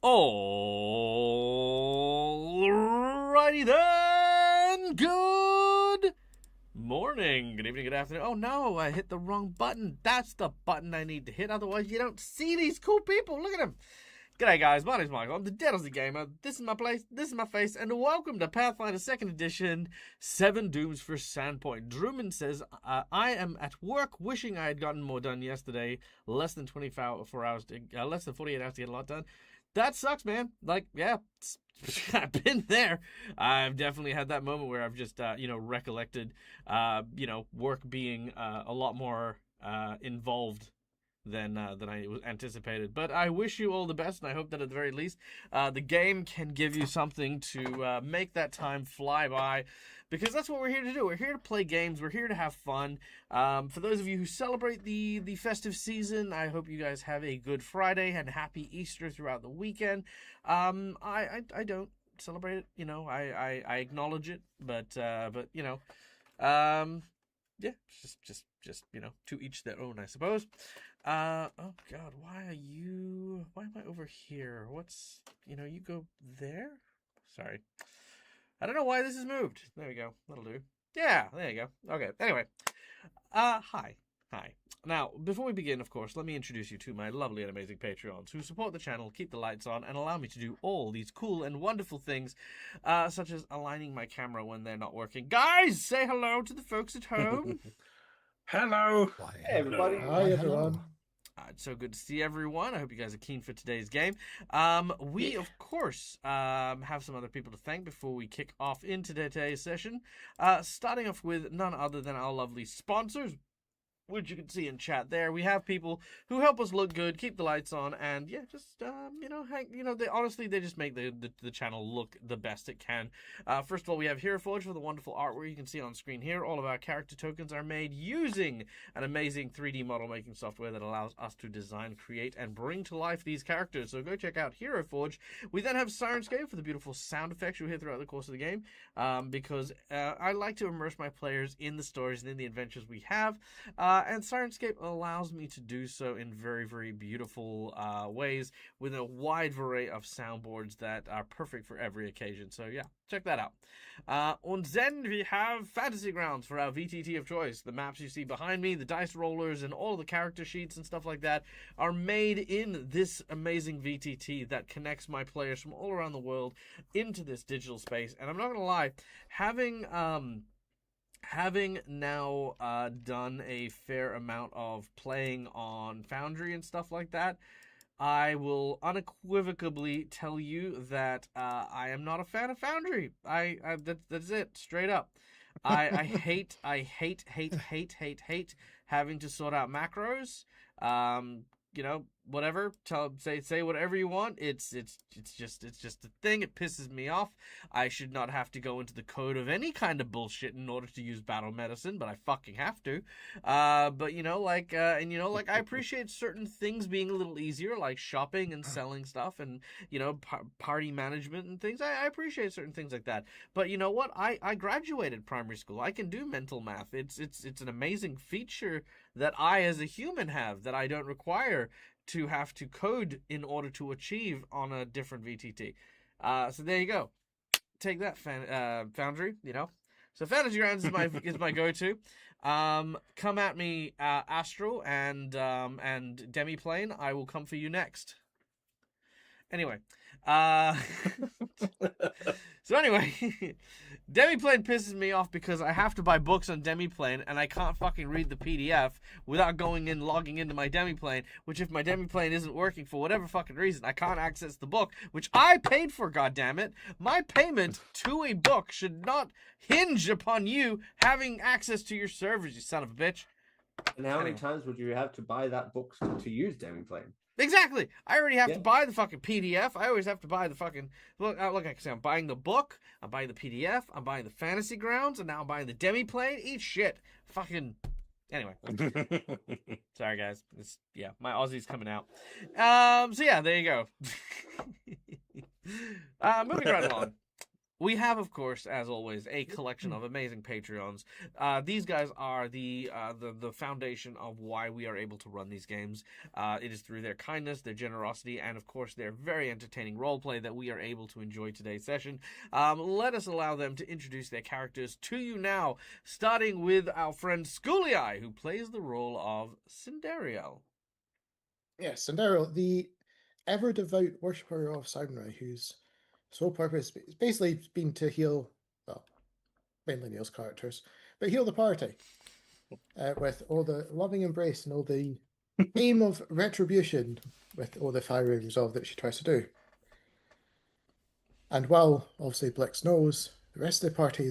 Alrighty then. Good morning, good evening, good afternoon. Oh no, I hit the wrong button. That's the button I need to hit. Otherwise, you don't see these cool people. Look at them. G'day guys, my name's Michael. I'm the Dead Aussie Gamer. This is my place, this is my face, and welcome to Pathfinder 2nd Edition, 7 Dooms for Sandpoint. Drummond says, I am at work wishing I had gotten more done yesterday. Less than 24 hours, less than 48 hours to get a lot done. That sucks, man. Like, yeah, I've been there. I've definitely had that moment where I've just, recollected, work being a lot more involved than I anticipated. But I wish you all the best, and I hope that at the very least, the game can give you something to make that time fly by, because that's what we're here to do. We're here to play games. We're here to have fun. For those of you who celebrate the festive season, I hope you guys have a good Friday and happy Easter throughout the weekend. I don't celebrate it. I acknowledge it, but yeah, just to each their own, I suppose. Oh God, why am I over here? You go there? Sorry. I don't know why this is moved. There we go. That'll do. Yeah, there you go. Okay, anyway. Hi. Now, before we begin, of course, let me introduce you to my lovely and amazing Patreons who support the channel, keep the lights on, and allow me to do all these cool and wonderful things, such as aligning my camera when they're not working. Guys, say hello to the folks at home. Hello. Hey, everybody. Hi, everyone. It's so good to see everyone. I hope you guys are keen for today's game. We, of course, have some other people to thank before we kick off into today's session. Starting off with none other than our lovely sponsors, which you can see in chat there. We have people who help us look good, keep the lights on, and yeah, just they just make the channel look the best it can. First of all, we have Hero Forge for the wonderful artwork you can see on screen here. All of our character tokens are made using an amazing 3D model making software that allows us to design, create, and bring to life these characters. So go check out Hero Forge. We then have Sirenscape for the beautiful sound effects you'll hear throughout the course of the game, because I like to immerse my players in the stories and in the adventures we have. And Sirenscape allows me to do so in very, very beautiful ways with a wide variety of soundboards that are perfect for every occasion. So yeah, check that out. And then we have Fantasy Grounds for our VTT of choice. The maps you see behind me, the dice rollers, and all the character sheets and stuff like that are made in this amazing VTT that connects my players from all around the world into this digital space. And I'm not going to lie, having now done a fair amount of playing on Foundry and stuff like that, I will unequivocally tell you that I am not a fan of Foundry. That's it, straight up. I hate having to sort out macros. Whatever. Say whatever you want. It's just a thing. It pisses me off. I should not have to go into the code of any kind of bullshit in order to use battle medicine, but I fucking have to. But I appreciate certain things being a little easier, like shopping and selling stuff, and party management and things. I appreciate certain things like that. But you know what? I graduated primary school. I can do mental math. It's an amazing feature that I, as a human, have that I don't require to have to code in order to achieve on a different VTT. So there you go. Take that, Foundry. So Fantasy Grounds is my go-to. Come at me, Astral and Demiplane. I will come for you next. Anyway, so anyway, Demiplane pisses me off because I have to buy books on Demiplane and I can't fucking read the PDF without logging into my Demiplane, which if my Demiplane isn't working for whatever fucking reason, I can't access the book, which I paid for, goddammit. My payment to a book should not hinge upon you having access to your servers, you son of a bitch. And how many times would you have to buy that book to use Demiplane? Exactly. I already have to buy the fucking PDF. I always have to buy the fucking... Look, I can say I'm buying the book, I'm buying the PDF, I'm buying the Fantasy Grounds, and now I'm buying the Demiplane. Eat shit. Fucking... Anyway. Sorry, guys. My Aussie's coming out. So yeah, there you go. Moving right along. we have, of course, as always, a collection of amazing Patreons. These guys are the foundation of why we are able to run these games. It is through their kindness, their generosity, and of course their very entertaining roleplay that we are able to enjoy today's session. Let us allow them to introduce their characters to you now, starting with our friend Schoolie, who plays the role of Cinderiel. Yes, Sandero, the ever devout worshipper of Samurai, whose sole purpose is basically been to heal, well, mainly Neil's characters, but heal the party with all the loving embrace and all the aim of retribution with all the fiery resolve that she tries to do. And while obviously Blix knows, the rest of the party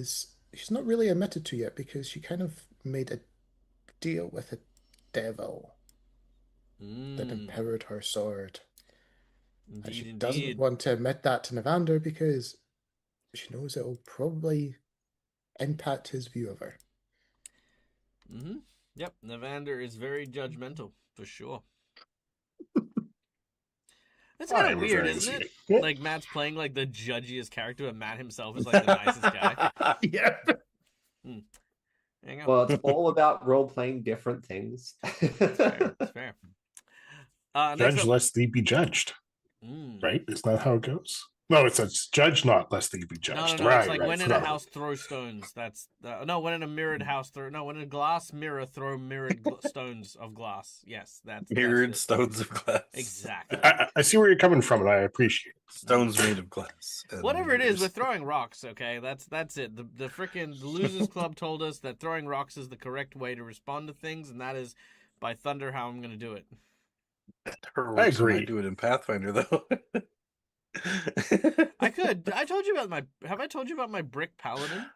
she's not really admitted to yet because she kind of made a deal with a devil that empowered her sword. Indeed, And she indeed. doesn't want to admit that to Navander because she knows it will probably impact his view of her. Yep, Navander is very judgmental, for sure. That's kind of weird, isn't it? Like, Matt's playing, like, the judgiest character, and Matt himself is, like, the nicest guy. Yeah. There you go. Well, it's all about role-playing different things. It's fair. It's fair. Judge lest thee be judged. Right? Isn't that how it goes? No, it says judge not lest thee be judged. No. Right, it's like right. when in a house throw stones. That's when in a mirrored house when in a glass mirror throw mirrored stones of glass. Yes, that's Mirrored that's stones of glass. Exactly. I see where you're coming from, and I appreciate it. Stones made of glass. Whatever it is, we're throwing rocks. Okay, that's it. The frickin' Losers Club told us that throwing rocks is the correct way to respond to things, and that is by thunder how I'm gonna do it. I agree. I do it in Pathfinder though. I could. I told you about Have I told you about my brick paladin?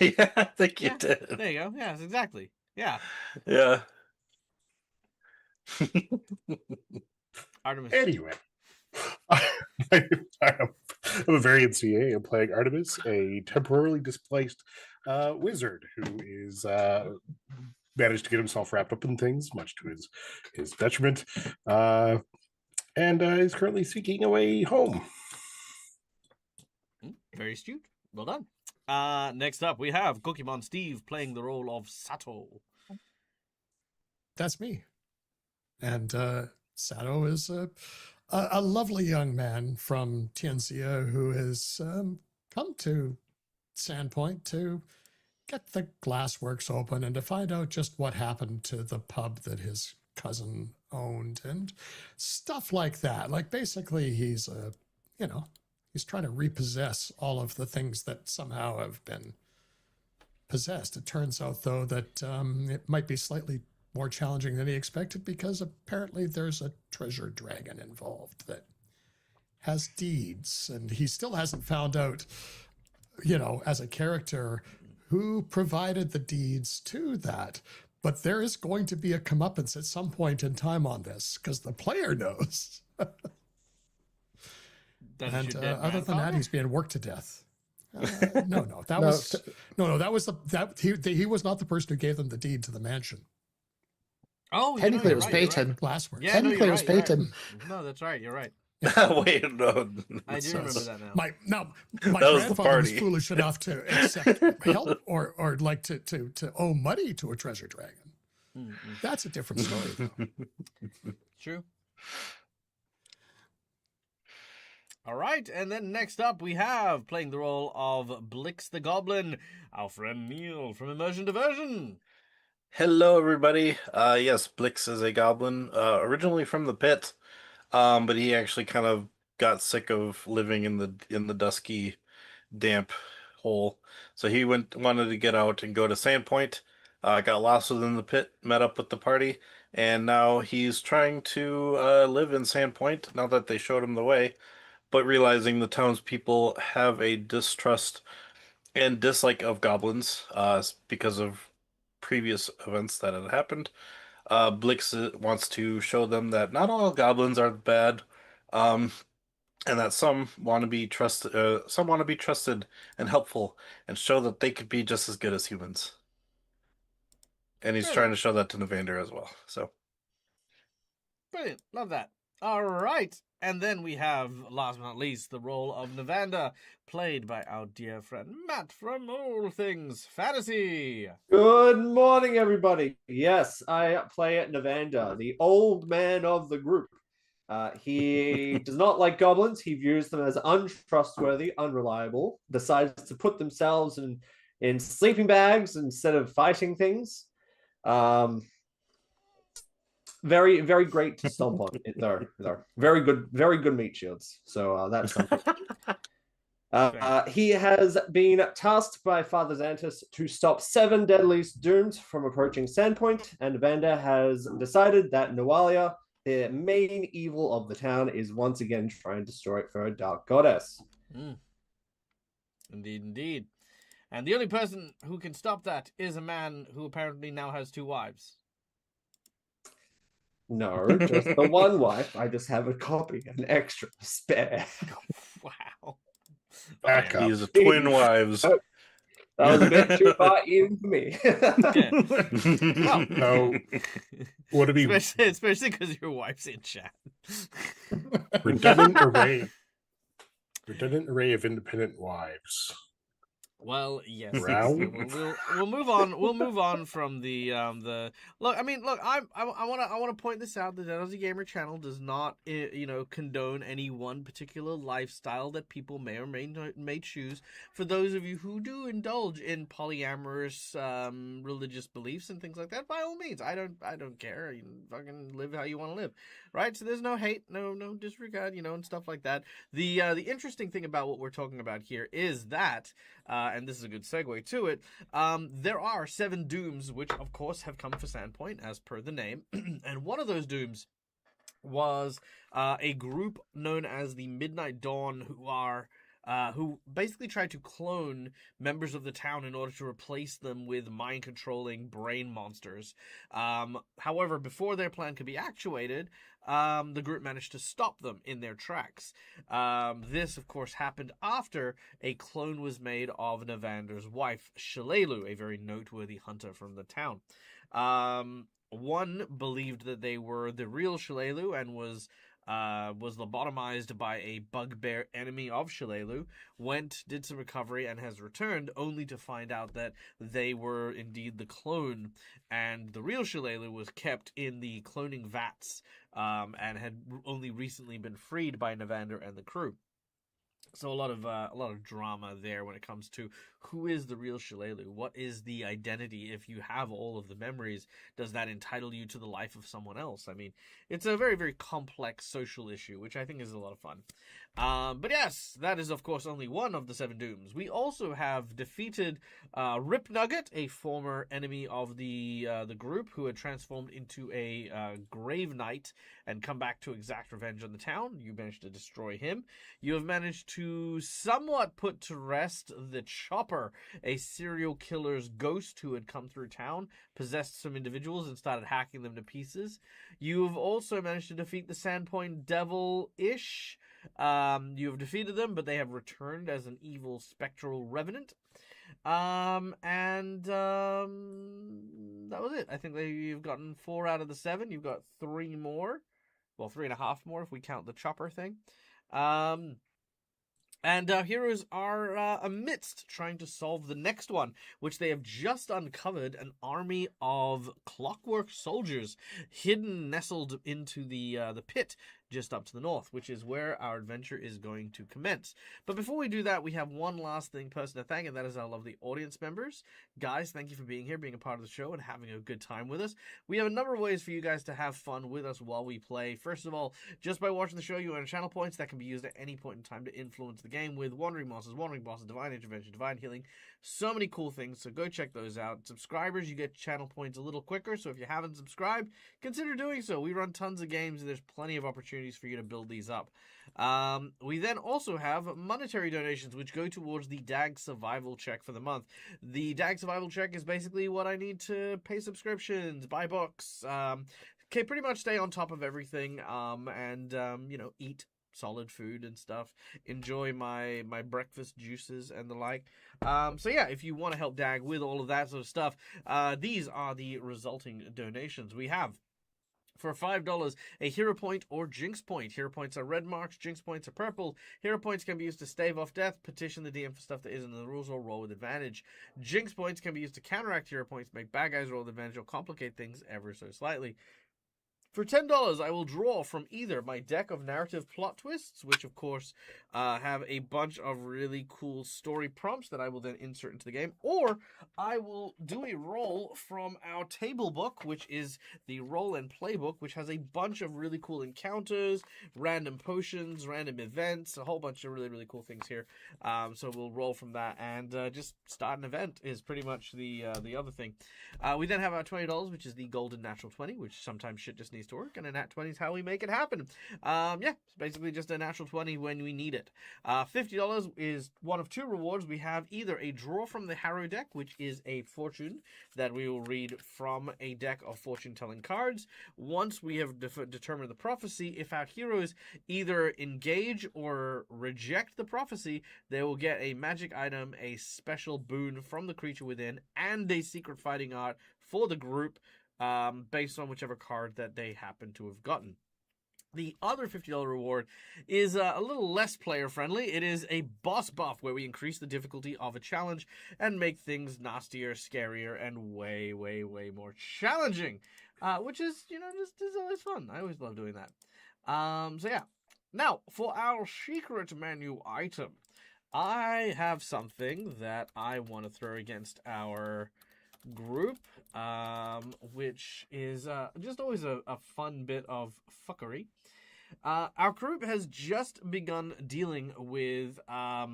Yeah, I think you did. There you go. Yes, exactly. Yeah. Yeah. Artemis. Anyway, I'm a variant CA. I'm playing Artemis, a temporarily displaced wizard who is managed to get himself wrapped up in things, much to his detriment, and is currently seeking a way home. Very astute. Well done. Next up, we have Pokemon Steve playing the role of Sato. That's me. And Sato is a lovely young man from Tianxia who has come to Sandpoint to get the glassworks open and to find out just what happened to the pub that his cousin owned and stuff like that. Like, basically, he's trying to repossess all of the things that somehow have been possessed. It turns out, though, that it might be slightly more challenging than he expected because apparently there's a treasure dragon involved that has deeds, and he still hasn't found out, as a character, who provided the deeds to that. But there is going to be a comeuppance at some point in time on this because the player knows. And other than that, he's being worked to death. That he was not the person who gave them the deed to the mansion. Oh, technically it was right, Peyton. Glassworks. Yeah, technically it was Peyton. Right. No, that's right. You're right. Wait, no. I do remember that now. My was the grandfather was party. foolish enough to accept help or like to owe money to a treasure dragon. That's a different story, though. True. All right, and then next up we have, playing the role of Blix the Goblin, our friend Neil from Immersion Diversion. Hello, everybody. Yes, Blix is a goblin, originally from the pit, but he actually kind of got sick of living in the dusky, damp hole. So he wanted to get out and go to Sandpoint. Got lost within the pit, met up with the party, and now he's trying to live in Sandpoint. Now that they showed him the way, but realizing the townspeople have a distrust and dislike of goblins because of previous events that had happened. Blix wants to show them that not all goblins are bad, and that some want to be trusted. Some want to be trusted and helpful, and show that they could be just as good as humans. And he's trying to show that to Navander as well. So Brilliant, love that. All right. And then we have, last but not least, the role of Navanda, played by our dear friend Matt from All Things Fantasy. Good morning, everybody. Yes, I play Navanda, the old man of the group. He does not like goblins. He views them as untrustworthy, unreliable, decides to put themselves in sleeping bags instead of fighting things. Very, very great to stomp on. They're very good meat shields. So that's something. He has been tasked by Father Xantus to stop 7 deadly dooms from approaching Sandpoint, and Vanda has decided that Noalia, the main evil of the town, is once again trying to destroy it for a dark goddess. Indeed, indeed. And the only person who can stop that is a man who apparently now has 2 wives. No, just the one wife. I just have a copy, an extra spare. Wow. Back up. He's a twin wives. That was a bit too far even for me. Well, No. What do we especially because your wife's in chat. redundant array of independent wives. Well, yes. Round? We'll move on. We'll move on from the look. I mean, look. I want to point this out. The Aussie Gamer channel does not condone any one particular lifestyle that people may or may choose. For those of you who do indulge in polyamorous religious beliefs and things like that, by all means, I don't care. You fucking live how you want to live, right? So there's no hate, no disregard, and stuff like that. The interesting thing about what we're talking about here is that. And this is a good segue to it. There are 7 dooms, which of course have come for Sandpoint, as per the name. And one of those dooms was a group known as the Midnight Dawn, who basically tried to clone members of the town in order to replace them with mind-controlling brain monsters. However, before their plan could be actuated, the group managed to stop them in their tracks. This, of course, happened after a clone was made of Navander's wife, Shalelu, a very noteworthy hunter from the town. One believed that they were the real Shalelu and was lobotomized by a bugbear enemy of Shalelu, did some recovery, and has returned, only to find out that they were indeed the clone, and the real Shalelu was kept in the cloning vats, and had only recently been freed by Navander and the crew. So a lot of drama there when it comes to who is the real Shalelu. What is the identity? If you have all of the memories, does that entitle you to the life of someone else? I mean, it's a very, very complex social issue, which I think is a lot of fun. But yes, that is of course only one of the 7 dooms. We also have defeated Rip Nugget, a former enemy of the group, who had transformed into a Grave Knight and come back to exact revenge on the town. You managed to destroy him. You have managed to somewhat put to rest the Chopper, a serial killer's ghost who had come through town, possessed some individuals, and started hacking them to pieces. You've also managed to defeat the Sandpoint Devil-ish. You have defeated them, but they have returned as an evil spectral revenant. That was it. I think you've gotten 4 out of the 7. You've got 3 more. Well, 3.5 more if we count the Chopper thing. And our heroes are amidst trying to solve the next one, which they have just uncovered an army of clockwork soldiers nestled into the pit just up to the north, which is where our adventure is going to commence. But before we do that, we have one last person to thank, and that is our lovely audience members. Guys, thank you for being here, being a part of the show, and having a good time with us. We have a number of ways for you guys to have fun with us while we play. First of all, just by watching the show, you earn channel points that can be used at any point in time to influence the game with Wandering Monsters, Wandering Bosses, Divine Intervention, Divine Healing. So many cool things, so go check those out. Subscribers, you get channel points a little quicker, so if you haven't subscribed, consider doing so. We run tons of games, and there's plenty of opportunities for you to build these up. We then also have monetary donations, which go towards the DAG survival check for the month. The DAG survival check is basically what I need to pay subscriptions, buy books, pretty much stay on top of everything, and eat solid food and stuff, enjoy my breakfast juices and the like. So yeah, if you want to help DAG with all of that sort of stuff, these are the resulting donations. We have For $5, a hero point or jinx point. Hero points are red marks, jinx points are purple. Hero points can be used to stave off death, petition the DM for stuff that isn't in the rules, or roll with advantage. Jinx points can be used to counteract hero points, make bad guys roll with advantage, or complicate things ever so slightly. For $10, I will draw from either my deck of narrative plot twists, which of course have a bunch of really cool story prompts that I will then insert into the game, or I will do a roll from our table book, which is the roll and playbook, which has a bunch of really cool encounters, random potions, random events, a whole bunch of really, really cool things here. So we'll roll from that and just start an event is pretty much the other thing. We then have our $20, which is the golden natural 20, which sometimes shit just needs to work, and a nat 20 is how we make it happen. It's basically just a natural 20 when we need it. $50 is one of two rewards. We have either a draw from the Harrow deck, which is a fortune that we will read from a deck of fortune-telling cards. Once we have determined the prophecy, if our heroes either engage or reject the prophecy, they will get a magic item, a special boon from the creature within, and a secret fighting art for the group, based on whichever card that they happen to have gotten. The other $50 reward is a little less player-friendly. It is a boss buff, where we increase the difficulty of a challenge and make things nastier, scarier, and way, way, way more challenging. Which is, just is always fun. I always love doing that. So yeah. Now, for our secret menu item, I have something that I want to throw against our group, which is just always a fun bit of fuckery. Our group has just begun dealing with a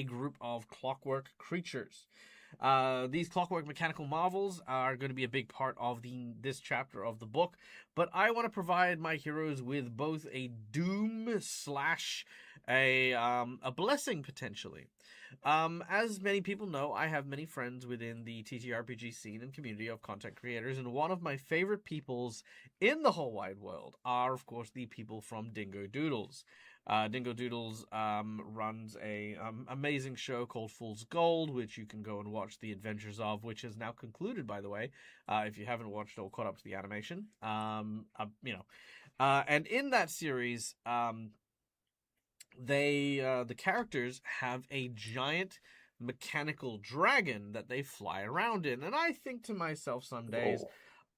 group of clockwork creatures. These clockwork mechanical marvels are going to be a big part of this chapter of the book, but I want to provide my heroes with both a doom slash a blessing, potentially. As many people know, I have many friends within the TTRPG scene and community of content creators, and one of my favorite peoples in the whole wide world are, of course, the people from Dingo Doodles. Dingo Doodles runs a amazing show called Fool's Gold, which you can go and watch the adventures of, which is now concluded, by the way, if you haven't watched or caught up to the animation. And in that series, the characters have a giant mechanical dragon that they fly around in, and I think to myself some days,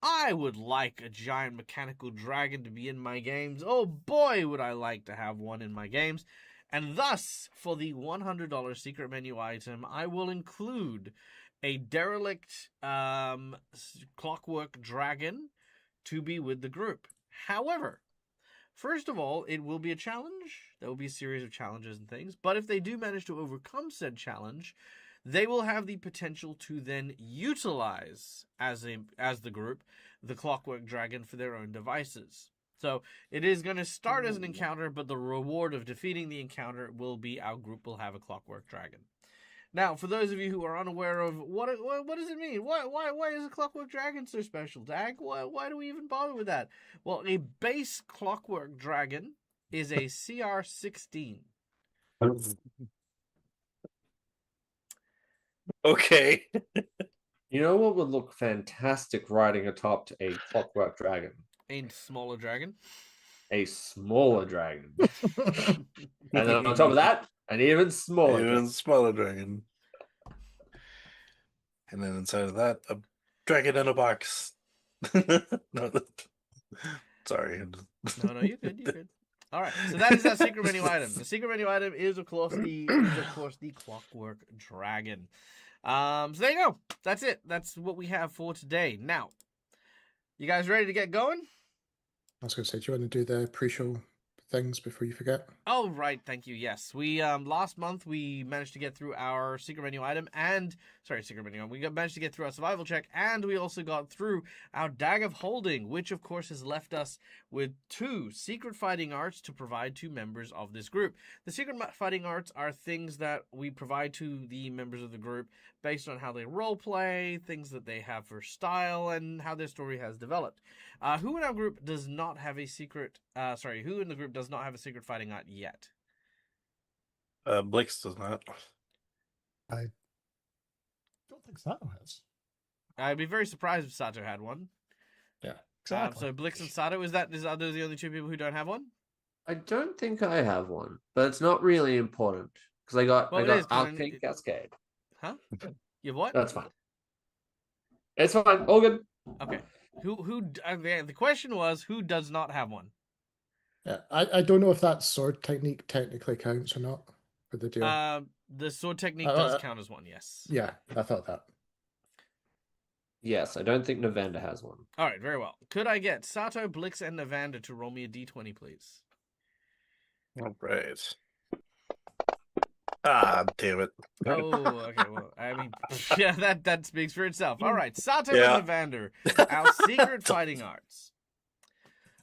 I would like a giant mechanical dragon to be in my games. Oh boy, would I like to have one in my games. And thus, for the $100 secret menu item, I will include a derelict clockwork dragon to be with the group. However, first of all, it will be a challenge. There will be a series of challenges and things. But if they do manage to overcome said challenge, they will have the potential to then utilize, as the group, the clockwork dragon for their own devices. So it is going to start as an encounter, but the reward of defeating the encounter will be our group will have a clockwork dragon. Now, for those of you who are unaware of what does it mean? Why is a clockwork dragon so special, Dag? Why do we even bother with that? Well, a base clockwork dragon is a CR 16. Okay. You know what would look fantastic riding atop a clockwork dragon? A smaller dragon. A smaller dragon. And then on top of that, an even smaller dragon. Smaller dragon. And then inside of that, a dragon in a box. No, sorry. No, you're good. You're good. All right, so that is our secret menu item. The secret menu item is, of course, the clockwork dragon. So there you go. That's it. That's what we have for today. Now, you guys ready to get going? I was going to say, do you want to do the pre-show things before you forget? Oh, right. Thank you. Yes. We, last month, we managed to get through our secret menu item we managed to get through our survival check, and we also got through our Dag of Holding, which, of course, has left us with 2 secret fighting arts to provide to members of this group. The secret fighting arts are things that we provide to the members of the group based on how they roleplay, things that they have for style, and how their story has developed. Who in our group does not have a secret... who in the group does not have a secret fighting art yet? Blix does not. I don't think Sato has. I'd be very surprised if Sato had one. Yeah. Exactly. So Blix and Sato, are those the only two people who don't have one? I don't think I have one, but it's not really important because I got Well, it is, 'cause Arcane Cascade. Huh? You have what? That's fine. It's fine. All good. Okay. The question was, who does not have one? Yeah. I don't know if that sword technique technically counts or not for the deal. The sword technique does count as one, yes. Yeah, I thought that. Yes, I don't think Novanda has one. All right, very well. Could I get Sato, Blix, and Navanda to roll me a d20, please? All right. Ah, damn it. Oh, okay. Well, I mean, yeah, that speaks for itself. All right, Sato Yeah. and Navander, our secret fighting arts.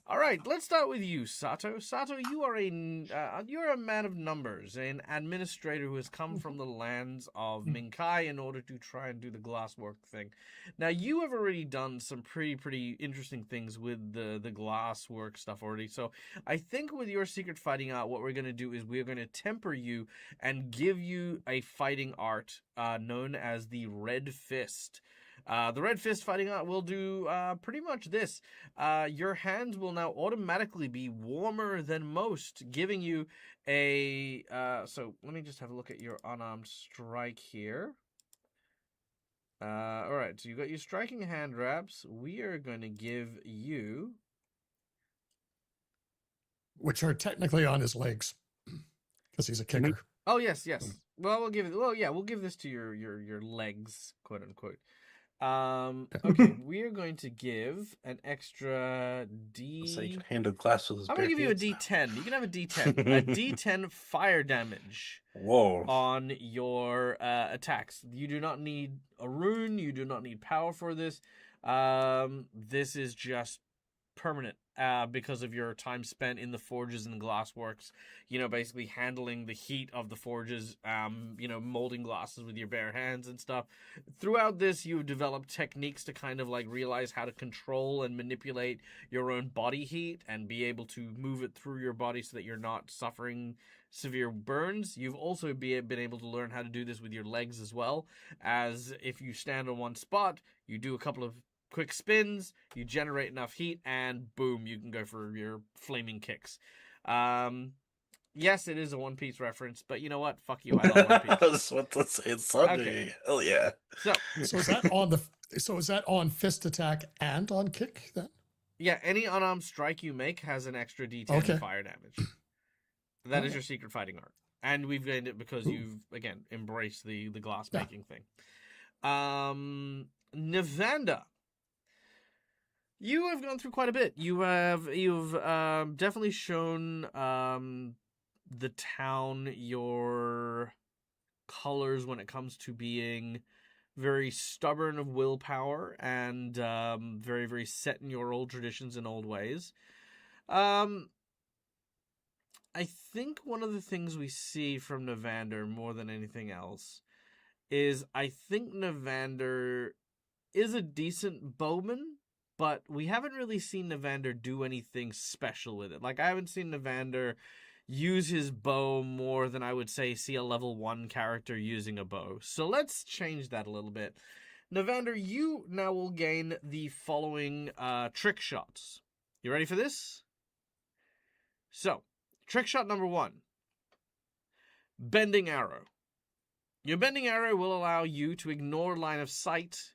All right, let's start with you, Sato. Sato, you're a man of numbers, an administrator who has come from the lands of Minkai in order to try and do the glasswork thing. Now, you have already done some pretty interesting things with the glasswork stuff already. So, I think with your secret fighting art, what we're going to do is we're going to temper you and give you a fighting art known as the Red Fist. The Red Fist fighting art will do pretty much this. Your hands will now automatically be warmer than most, giving you a... so let me just have a look at your unarmed strike here. Alright, so you got your striking hand wraps. We are going to give you... Which are technically on his legs because he's a kicker. Oh, yes. Well, we'll give this to your legs, quote unquote. Okay, we are going to give an extra D. So you can handle glass with his I'm bare going to give you a hands. D10. You can have a D10. A D10 fire damage Whoa. on your attacks. You do not need a rune. You do not need power for this. This is just permanent because of your time spent in the forges and the glassworks, basically handling the heat of the forges, molding glasses with your bare hands and stuff. Throughout this, you've developed techniques to kind of like realize how to control and manipulate your own body heat and be able to move it through your body so that you're not suffering severe burns. You've also been able to learn how to do this with your legs as well, as if you stand on one spot, you do a couple of quick spins, you generate enough heat, and boom, you can go for your flaming kicks. Yes, it is a One Piece reference, but you know what? Fuck you, I love One Piece. I was about to say it's Sunday. Okay. Hell yeah. So is that on fist attack and on kick then? yeah, any unarmed strike you make has an extra D10 Okay. fire damage. That is your secret fighting art. And we've gained it because you've, again, embraced the glass making thing. Navanda. You have gone through quite a bit. You've definitely shown the town your colors when it comes to being very stubborn of willpower and very, very set in your old traditions and old ways. I think one of the things we see from Navander more than anything else is I think Navander is a decent bowman, but we haven't really seen Navander do anything special with it. Like, I haven't seen Navander use his bow more than I would say see a level 1 character using a bow. So let's change that a little bit. Navander, you now will gain the following trick shots. You ready for this? So, trick shot number 1. Bending arrow. Your bending arrow will allow you to ignore line of sight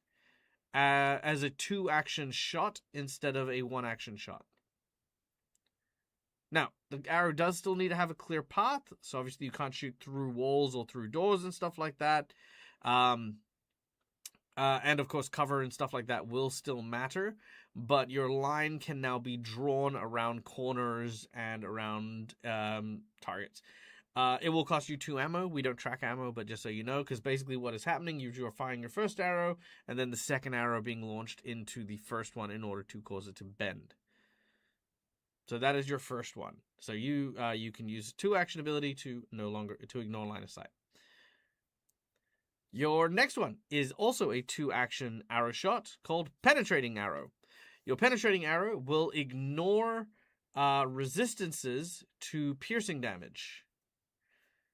as a 2-action shot instead of a 1-action shot. Now, the arrow does still need to have a clear path, so obviously you can't shoot through walls or through doors and stuff like that. And of course, cover and stuff like that will still matter, but your line can now be drawn around corners and around targets. It will cost you 2 ammo. We don't track ammo, but just so you know, because basically what is happening, you are firing your first arrow, and then the second arrow being launched into the first one in order to cause it to bend. So that is your first one. So you can use 2-action ability to ignore line of sight. Your next one is also a 2-action arrow shot called Penetrating Arrow. Your Penetrating Arrow will ignore resistances to piercing damage.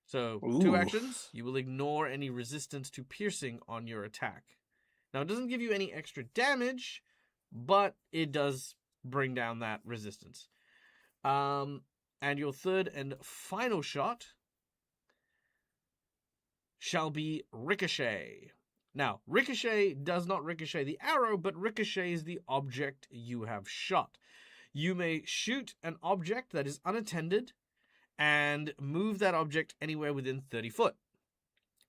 So, 2 actions, you will ignore any resistance to piercing on your attack. Now, it doesn't give you any extra damage, but it does bring down that resistance. And your third and final shot shall be Ricochet. Now, Ricochet does not ricochet the arrow, but ricochets the object you have shot. You may shoot an object that is unattended and move that object anywhere within 30 foot.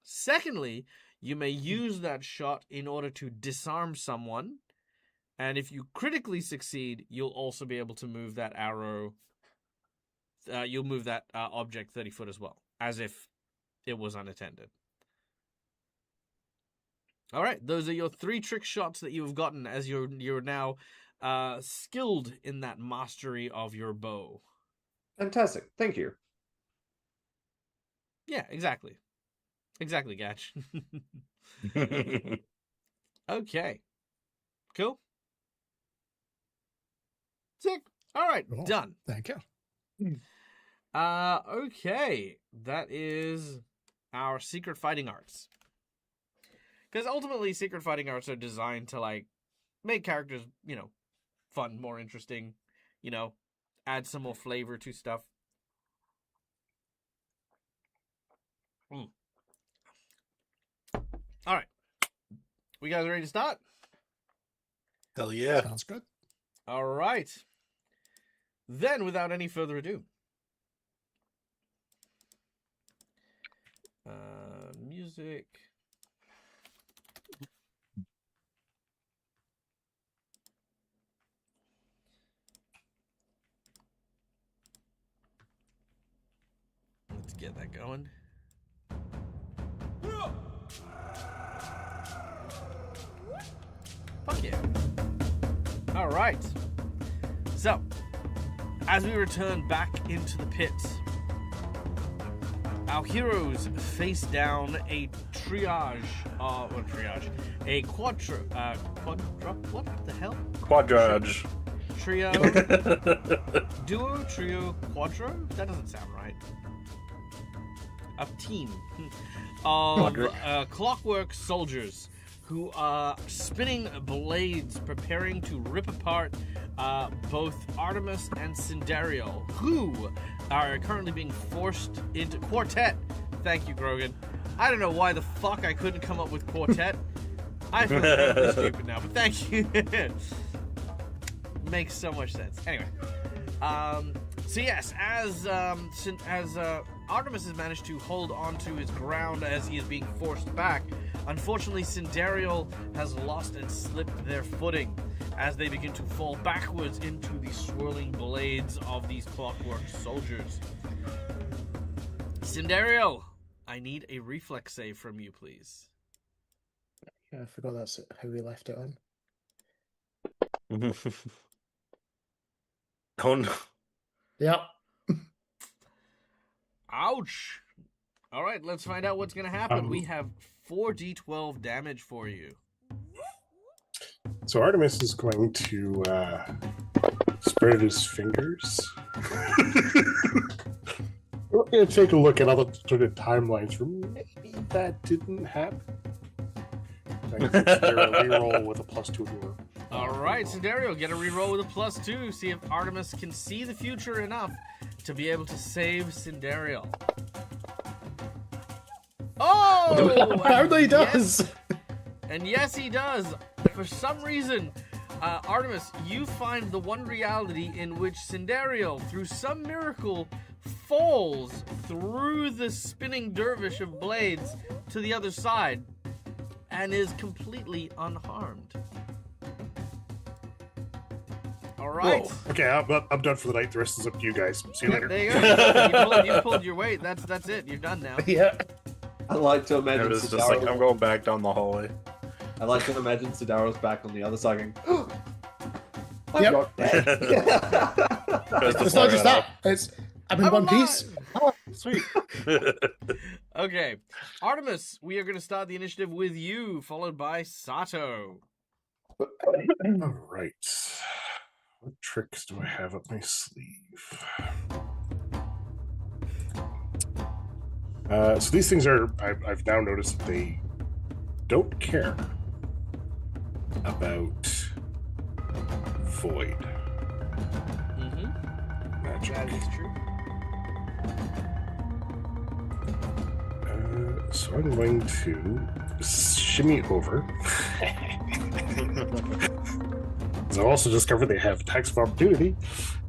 Secondly, you may use that shot in order to disarm someone, and if you critically succeed, you'll also be able to move that arrow. You'll move that object 30 foot as well, as if it was unattended. All right, those are your 3 trick shots that you have gotten as you're now skilled in that mastery of your bow. Fantastic. Thank you. Yeah, exactly. Exactly, Gatch. Okay. Cool. Sick. All right, Cool. done. Thank you. Okay. That is our secret fighting arts. Because ultimately, secret fighting arts are designed to, like, make characters, fun, more interesting, add some more flavor to stuff. All right. We guys ready to start? Hell yeah. Sounds good. All right. Then, without any further ado, music. Let's get that going. Fuck yeah. All right. So, as we return back into the pit, our heroes face down a what the hell? Quadrage. Trio, duo, trio, quadro? That doesn't sound right. A team of clockwork soldiers who are spinning blades, preparing to rip apart both Artemis and Cindereal, who are currently being forced into quartet. Thank you, Grogan. I don't know why the fuck I couldn't come up with quartet. I feel really stupid now, but thank you. Makes so much sense. Anyway, so yes, as Artemis has managed to hold on to his ground as he is being forced back, unfortunately, Cindereal has lost and slipped their footing as they begin to fall backwards into the swirling blades of these clockwork soldiers. Cindereal, I need a reflex save from you, please. Yeah, I forgot that's how we left it on. Oh no. Yep. Ouch. All right, let's find out what's going to happen. We have 4d12 damage for you. So Artemis is going to spread his fingers. We're going to take a look at other sort of timelines for maybe that didn't happen. I can consider a reroll with a +2 to her. All right, Cindereal, get a reroll with a +2. See if Artemis can see the future enough to be able to save Cindereal. Oh! Apparently he does. Yes, and yes, he does. For some reason, Artemis, you find the one reality in which Cindereal, through some miracle, falls through the spinning dervish of blades to the other side and is completely unharmed. All right. Whoa. Okay, I'm done for the night. The rest is up to you guys. See you later. There you go. You pulled your weight. That's it. You're done now. Yeah. I like to It imagine was just like, I'm going back down the hallway. I like to imagine Sidaro's back on the other side going, I'm Yep. not dead. It's not just that. It's I'm in I'm one alive. piece. Sweet. Okay. Artemis, we are going to start the initiative with you, followed by Sato. All right. What tricks do I have up my sleeve? So these things are, I've now noticed that they don't care about void. Mm-hmm. Magic. That is true. So I'm going to shimmy over. As I also discovered they have attacks of opportunity,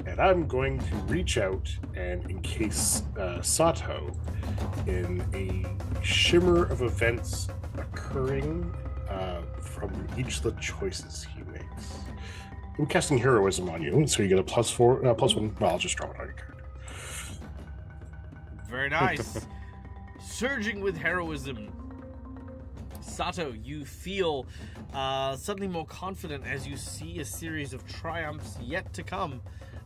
and I'm going to reach out and encase Sato in a shimmer of events occurring from each of the choices he makes. I'm casting heroism on you, so you get a +4, +1. Well, I'll just draw it on your card. Very nice. Surging with heroism. Sato, you feel suddenly more confident as you see a series of triumphs yet to come,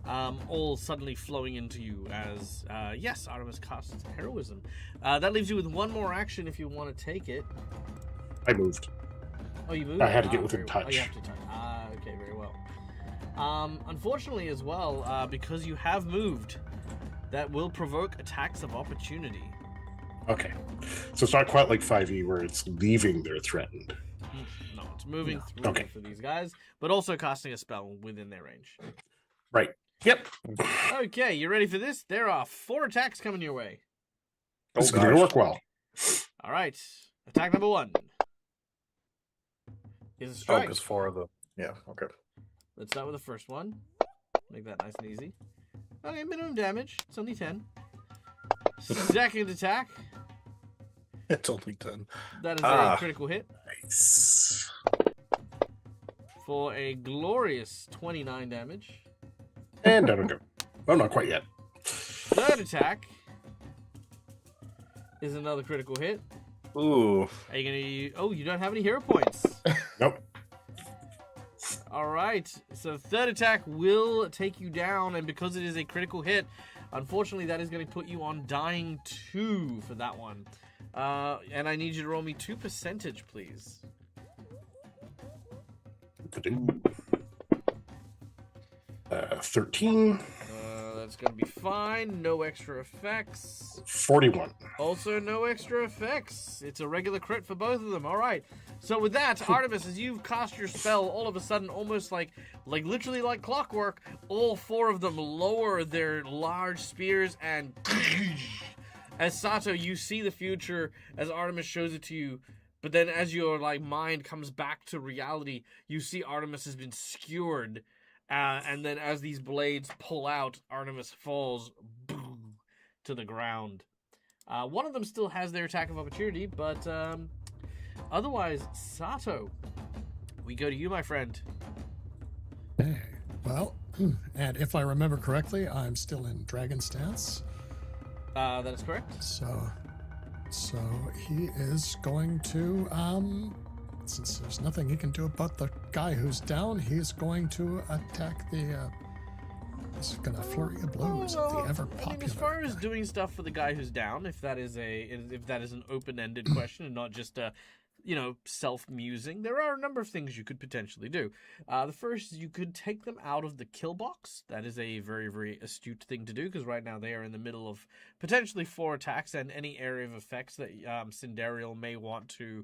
all suddenly flowing into you as, yes, Artemis casts heroism. That leaves you with one more action if you want to take it. I moved. Oh, you moved? I had to get within very touch. Oh, you have to touch. Okay, very well. Unfortunately as well, because you have moved, that will provoke attacks of opportunity. Okay. So it's not quite like 5e where it's leaving their threatened. No, it's moving through for these guys, but also casting a spell within their range. Right. Yep. Okay, you ready for this? There are 4 attacks coming your way. This is going to work well. All right. Attack number 1 is a strike. Because 4 of them. Yeah, okay. Let's start with the first one. Make that nice and easy. Okay, minimum damage. It's only 10. Second attack. It's only 10. That is a critical hit Nice. for a glorious 29 damage. And down we go. Well, not quite yet. Third attack is another critical hit. Ooh. Are you gonna? Oh, you don't have any hero points. Nope. All right. So third attack will take you down, and because it is a critical hit, unfortunately, that is going to put you on dying 2 for that one. And I need you to roll me 2 percentage, please. 13. That's going to be fine. No extra effects. 41. Also, no extra effects. It's a regular crit for both of them. All right. So with that, Artemis, as you've cast your spell, all of a sudden, almost like literally like clockwork, all 4 of them lower their large spears and as Sato, you see the future as Artemis shows it to you. But then as your mind comes back to reality, you see Artemis has been skewered. And then as these blades pull out, Artemis falls to the ground. One of them still has their attack of opportunity, but otherwise, Sato, we go to you, my friend. Okay. Well, and if I remember correctly, I'm still in dragon stance. That is correct. So he is going to, since there's nothing he can do about the guy who's down, he's going to attack the, he's going to flurry of blows at the ever popular. As far as doing stuff for the guy who's down, if that is an open-ended question and not just a, self-musing, there are a number of things you could potentially do. The first is you could take them out of the kill box. That is a very, very astute thing to do, because right now they are in the middle of potentially 4 attacks and any area of effects that Sindariel may want to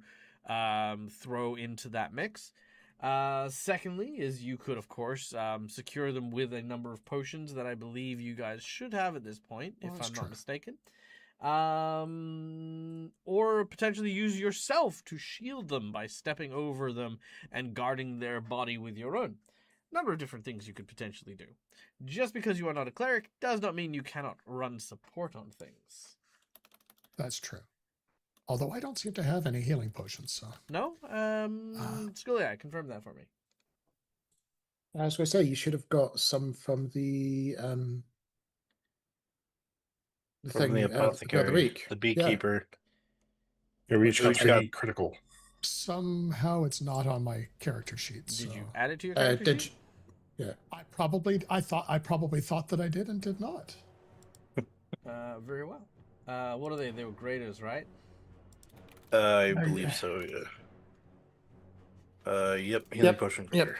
throw into that mix. Secondly is you could, of course, secure them with a number of potions that I believe you guys should have at this point, if I'm not mistaken. Or potentially use yourself to shield them by stepping over them and guarding their body with your own. Number of different things you could potentially do. Just because you are not a cleric does not mean you cannot run support on things. That's true. Although I don't seem to have any healing potions, so. No? Scully, confirm that for me. I was going to say, you should have got some from the From the apothecary, the week. the beekeeper. Yeah, we each got Each 3 got- critical. Somehow it's not on my character sheet. Did so. you add it to your character Did sheet? you? Yeah. I probably thought that I did and did not. Very well. What are they? They were graders, right? I believe so, yeah. Yep, healing potion. Yep. clear.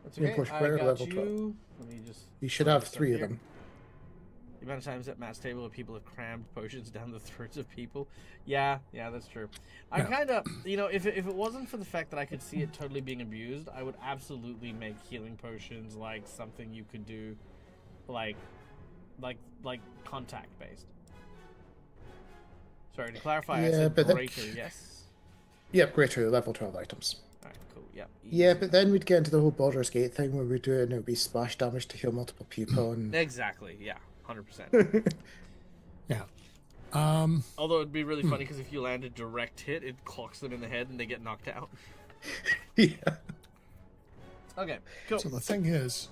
That's Yeah, okay. push I player got level you. 12. Let me just. You should put have this up 3 of here. them. The amount of times at Matt's table where people have crammed potions down the throats of people. Yeah, that's true. I Yeah. kind of, if it wasn't for the fact that I could see it totally being abused, I would absolutely make healing potions like something you could do, like contact based. Sorry, to clarify, I Yeah, said but then- greater, yes? Yep, greater level 12 items. Alright, cool, yep. Yeah, but then we'd get into the whole Baldur's Gate thing where we do it and it would be splash damage to heal multiple people. And Exactly, yeah, 100%. Yeah. Although it'd be really funny because if you land a direct hit, it clocks them in the head and they get knocked out. yeah. Okay, cool. So the thing is,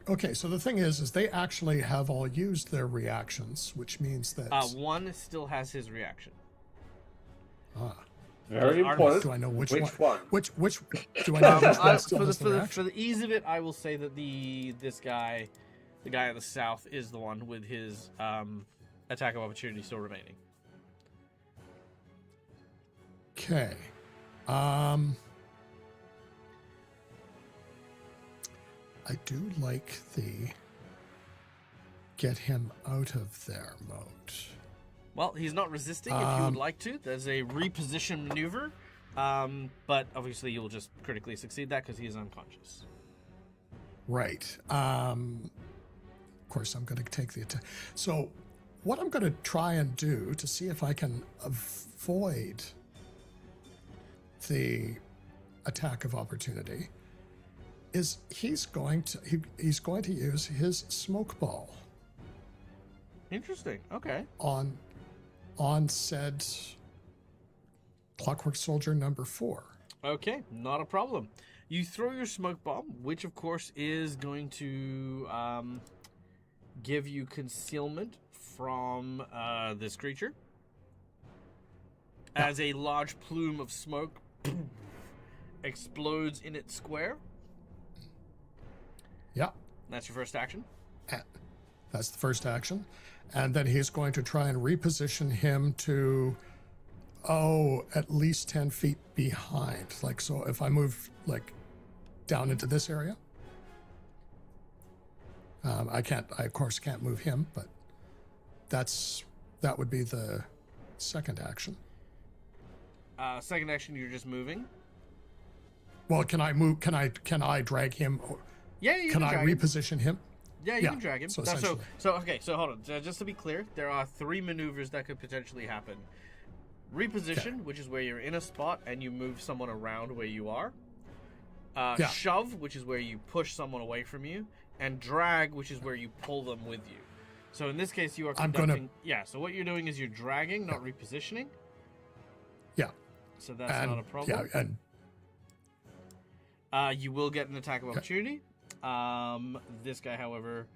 okay. So the thing is they actually have all used their reactions, which means that. One still has his reaction. Very Artemis, important. Do I know which one? Which do I know which one still for has the reaction? for the ease of it, I will say that the guy in the south, is the one with his attack of opportunity still remaining. Okay. I do like the get him out of there mode. Well, he's not resisting if you would like to. There's a reposition maneuver, but obviously you'll just critically succeed that because he is unconscious. Right. Of course, I'm going to take the attack. So, what I'm going to try and do to see if I can avoid the attack of opportunity is he's going to use his smoke ball Interesting. Okay. on said Clockwork Soldier number 4. Okay, not a problem. You throw your smoke bomb, which of course is going to give you concealment from this creature. As a large plume of smoke explodes in its square. Yeah. That's your first action. That's the first action. And then he's going to try and reposition him to, at least 10 feet behind. Like, so if I move, like, down into this area, I of course can't move him, but that would be the second action. Second action, you're just moving. Well, can I move? Can I drag him? Or Yeah, you can I drag him. reposition him? Yeah, you can drag him. so So essentially. okay, so hold on. Just to be clear, there are 3 maneuvers that could potentially happen. Reposition, which is where you're in a spot and you move someone around where you are. Yeah. Shove, which is where you push someone away from you. And drag, which is where you pull them with you. So in this case, you are I'm conducting... gonna- Yeah, so what you're doing is you're dragging, not repositioning. Yeah. So that's not a problem. Yeah, and You will get an attack of opportunity. This guy, however,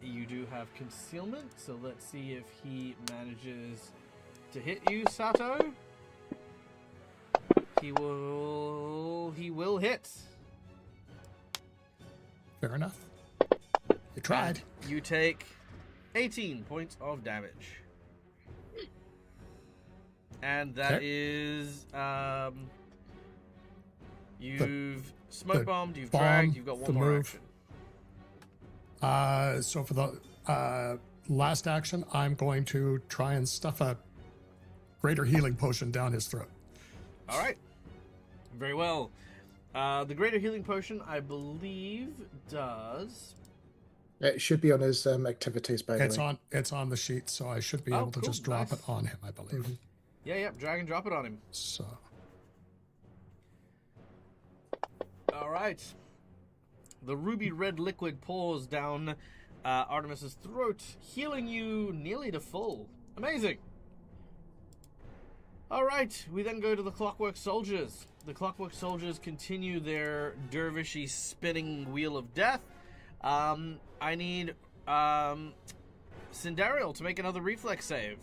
you do have concealment, so let's see if he manages to hit you, Sato. He will hit. fair enough. You tried. You take 18 points of damage. And that Okay. is you've smoke the bombed, you've bomb, dragged, you've got the one more move. action. So for the last action, I'm going to try and stuff a greater healing potion down his throat. All right. Very well. The greater healing potion, I believe, does. It should be on his activities, by the way. It's on the sheet, so I should be Oh, able to cool, just drop nice. it on him, I believe. Yeah, drag and drop it on him. So All right. The ruby red liquid pours down Artemis's throat, healing you nearly to full. Amazing. All right, we then go to the Clockwork Soldiers. The Clockwork Soldiers continue their dervishy spinning wheel of death. I need Cindariel to make another reflex save.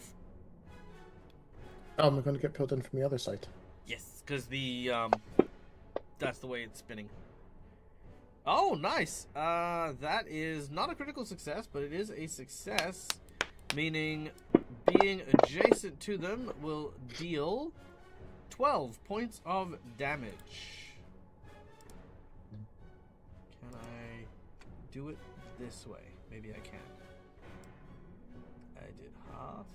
Oh, I'm going to get pulled in from the other side. Yes, because that's the way it's spinning. Oh, nice. That is not a critical success, but it is a success, meaning being adjacent to them will deal 12 points of damage. Can I do it this way? Maybe I can. did half.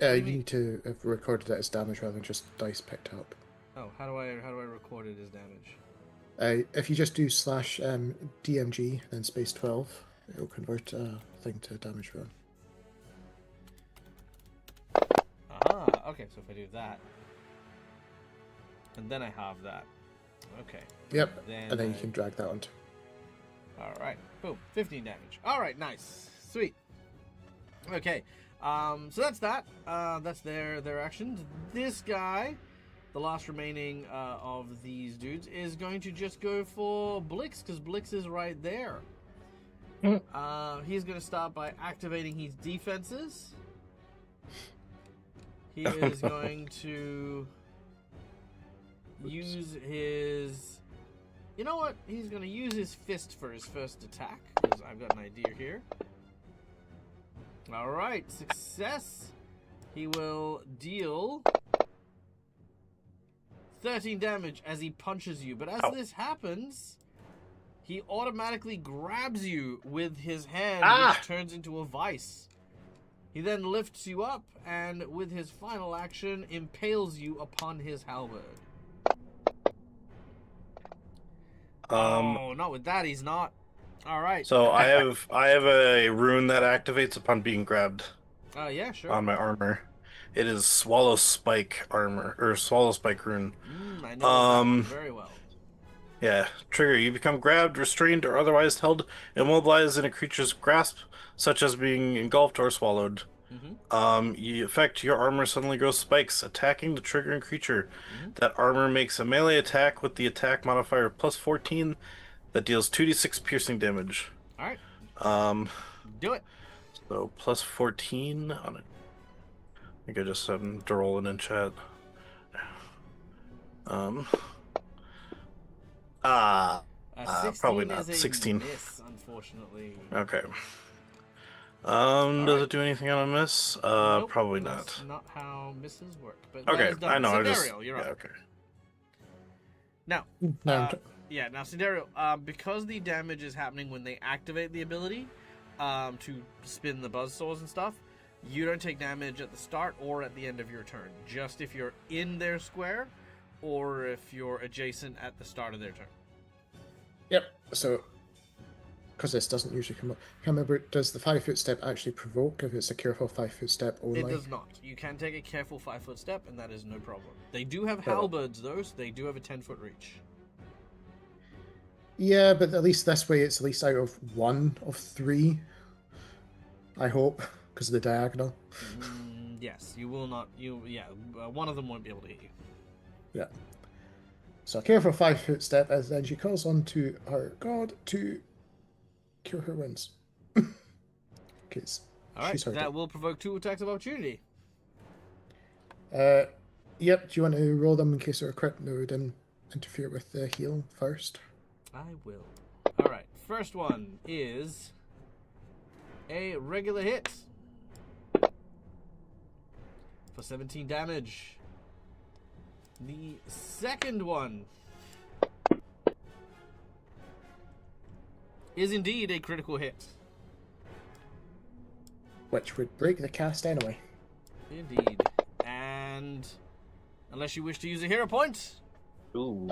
You you mean? need to have recorded it as damage rather than just dice picked up. Oh, how do I record it as damage? If you just do slash DMG then space 12, it'll convert a thing to damage roll. Okay, so if I do that, and then I have that. Okay. Yep, Then and then you I- can drag that onto. Alright, boom, 15 damage. Alright, nice. Sweet. Okay, so that's that. That's their actions. This guy, the last remaining of these dudes, is going to just go for Blix, because Blix is right there. He's going to start by activating his defenses. He is going to use his... You know what? He's going to use his fist for his first attack, because I've got an idea here. Alright, success. He will deal 13 damage as he punches you. But as this happens, he automatically grabs you with his hand, which turns into a vice. He then lifts you up, and with his final action, impales you upon his halberd. Oh, not with that, he's not. Alright. So I have a rune that activates upon being grabbed Yeah, sure. on my armor. It is Swallow Spike armor, or Swallow Spike rune. I know that one very well. Yeah. Trigger, you become grabbed, restrained, or otherwise held immobilized in a creature's grasp, such as being engulfed or swallowed. You affect your armor suddenly grows spikes, attacking the triggering creature. That armor makes a melee attack with the attack modifier plus 14 that deals 2d6 piercing damage. Alright. Do it. So plus 14 on it. I think I just had to roll it in chat. 16 probably not. is a 16. miss, unfortunately. Okay. Does it do anything on a miss? Nope, Probably that's not. not how misses work. But Okay, that is done. I know. I just Cinderio, you're up. okay. Now, No, yeah, now Cinderio, because the damage is happening when they activate the ability to spin the buzzsaws and stuff, you don't take damage at the start or at the end of your turn. Just if you're in their square or if you're adjacent at the start of their turn. Yep. So, because this doesn't usually come up, can't remember. Does the 5-foot step actually provoke if it's a careful 5-foot step only? It does not. You can take a careful 5-foot step, and that is no problem. They do have halberds, though, so they do have a 10-foot reach. Yeah, but at least this way it's at least out of 1 of 3. I hope, because of the diagonal. Yes, you will not. One of them won't be able to hit you. Yeah. So a careful 5-foot step, as then she calls on to her god to cure her wounds. Because Alright, that will provoke 2 attacks of opportunity. Yep, do you want to roll them in case they're equipped? No, we didn't interfere with the heal first. I will. Alright, first one is a regular hit for 17 damage. The second one is indeed a critical hit. Which would break the cast anyway. Indeed. And unless you wish to use a hero point. Ooh.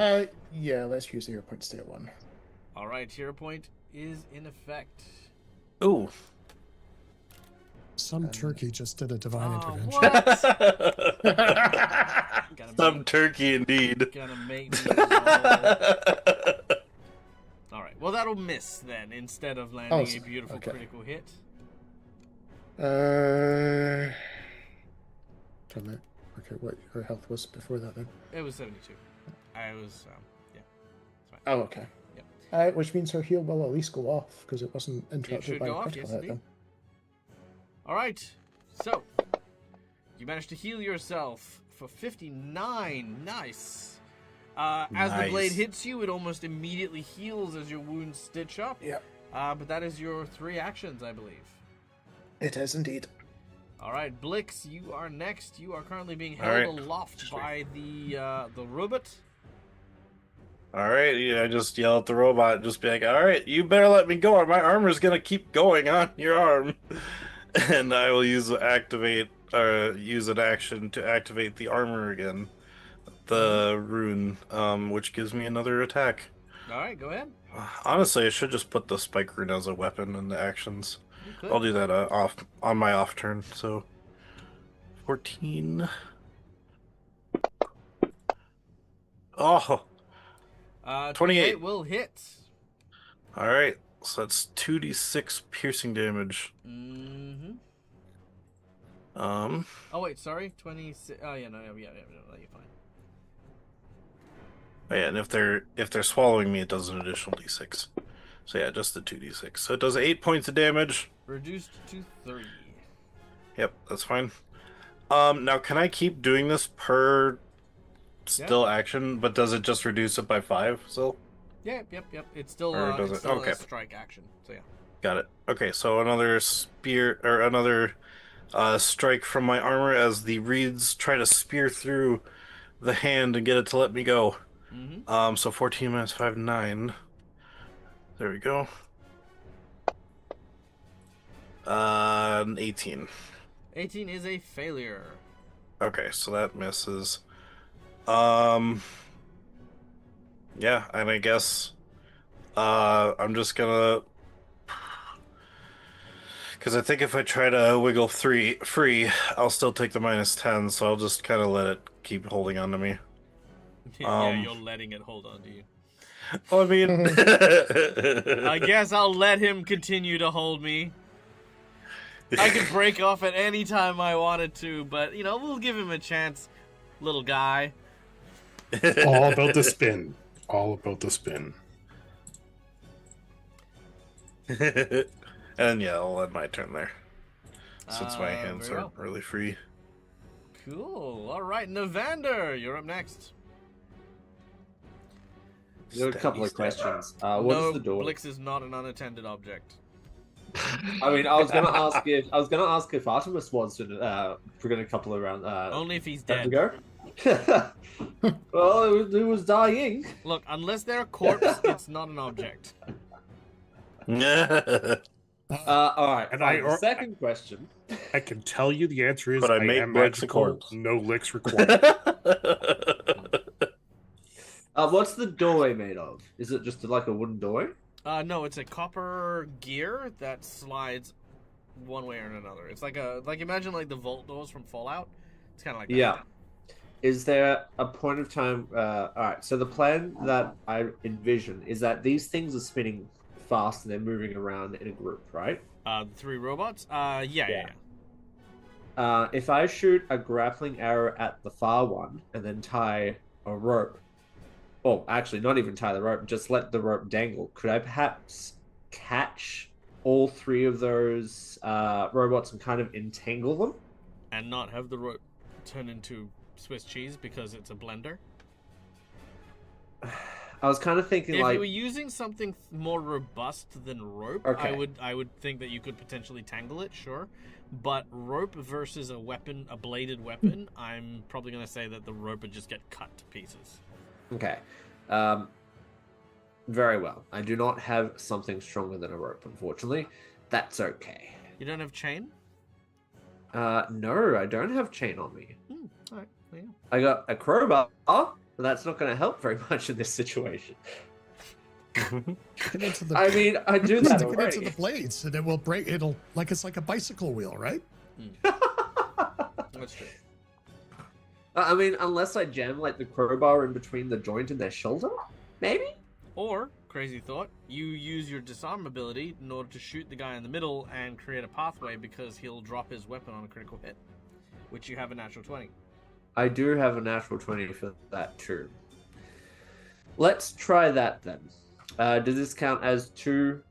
Yeah, let's use the hero point to stay at 1. Alright, hero point is in effect. Ooh. Some turkey just did a divine intervention. What? Some turkey indeed. Gonna make me Alright, well that'll miss then, instead of landing a beautiful critical hit. Tell me. Okay, what her health was before that then? It was 72. I was, yeah. It's fine. Oh, okay. Yep. Which means her heal will at least go off, because it wasn't interrupted should by go a off, critical yes, hit then. Alright, so you managed to heal yourself for 59. Nice. As the blade hits you, it almost immediately heals as your wounds stitch up. Yeah. But that is your 3 actions, I believe. It is indeed. Alright, Blix, you are next. You are currently being held aloft by the robot. All right, yeah, I just yell at the robot, just be like, all right, you better let me go, or my armor's gonna keep going on your arm. And I will use use an action to activate the armor again, the rune, which gives me another attack. All right, go ahead. Honestly, I should just put the spike rune as a weapon in the actions. You could. I'll do that off on my off turn. So 14. Oh, 28 will hit. all right. So that's 2d6 piercing damage. Mm-hmm. Um, Oh wait, sorry, 26. Oh yeah, no, you're fine. oh, yeah, and if they're swallowing me, it does an additional d6. So yeah, just the 2d6. So it does 8 points of damage. Reduced to 3. Yep, that's fine. Now can I keep doing this per still action, but does it just reduce it by 5 still? Yep. It's still, Or does it's it? still Okay. a strike action. So yeah. Got it. Okay, so another spear or another strike from my armor as the reeds try to spear through the hand and get it to let me go. Mm-hmm. So 14 minus 5, 9. There we go. 18. 18 is a failure. Okay, so that misses. Yeah, and I guess I'm just gonna, because I think if I try to wiggle free, I'll still take the -10, so I'll just kind of let it keep holding on to me. Yeah, you're letting it hold on to you. Well, I mean, I guess I'll let him continue to hold me. I could break off at any time I wanted to, but, we'll give him a chance, little guy. All about the spin. All about the spin. And yeah, I'll end my turn there, since my hands very are well. really free. Cool. All right, Navander, you're up next. There are a couple of questions. What no, is the door? Blix is not an unattended object. I mean, I was gonna ask if Artemis was for a couple of rounds. Only if he's to dead. go. Well, it was dying. Look, unless they're a corpse, it's not an object. All right. And The second question. I can tell you the answer is But I I make am Blix a magical, corpse. no licks required. What's the doorway made of? Is it just like a wooden doorway? No, it's a copper gear that slides one way or another. It's like imagine like the vault doors from Fallout. It's kind of like that. Yeah. Is there a point of time? All right. So the plan that I envision is that these things are spinning fast and they're moving around in a group, right? The 3 robots. Yeah. If I shoot a grappling arrow at the far one and then tie a rope, or actually not even tie the rope, just let the rope dangle, could I perhaps catch all 3 of those robots and kind of entangle them? And not have the rope turn into Swiss cheese because it's a blender. I was kind of thinking If like you were using something more robust than rope, Okay. I would think that you could potentially tangle it, sure. But rope versus a weapon, a bladed weapon, I'm probably going to say that the rope would just get cut to pieces. Okay. Very well. I do not have something stronger than a rope, unfortunately. That's okay. You don't have chain? No, I don't have chain on me. All right, there you go. I got a crowbar, but that's not going to help very much in this situation. Get into the, I mean, I do that stick it into already. the blades, and it will break. It'll it's like a bicycle wheel, right? That's true. I mean, unless I jam like the crowbar in between the joint and their shoulder, maybe? Or, crazy thought, you use your disarm ability in order to shoot the guy in the middle and create a pathway because he'll drop his weapon on a critical hit, which you have a natural 20. I do have a natural 20 for that too. Let's try that then. Does this count as 2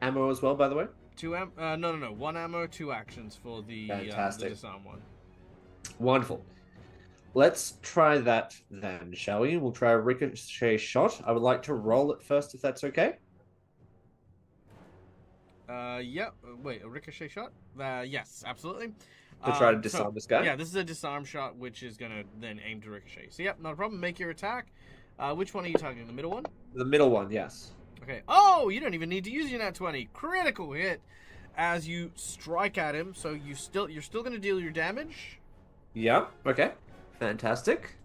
ammo as well, by the way? 2 ammo? No. 1 ammo, 2 actions for the Fantastic. disarm one. Wonderful. Let's try that then, shall we? We'll try a ricochet shot. I would like to roll it first, if that's okay. Yeah. Wait, a ricochet shot? Yes, absolutely. To try to disarm this guy? Yeah, this is a disarm shot, which is gonna then aim to ricochet. So, yep, not a problem. Make your attack. Which one are you targeting? The middle one? The middle one, yes. Okay. Oh, you don't even need to use your nat 20. Critical hit as you strike at him. So you're still going to deal your damage. Yep. Okay. Fantastic.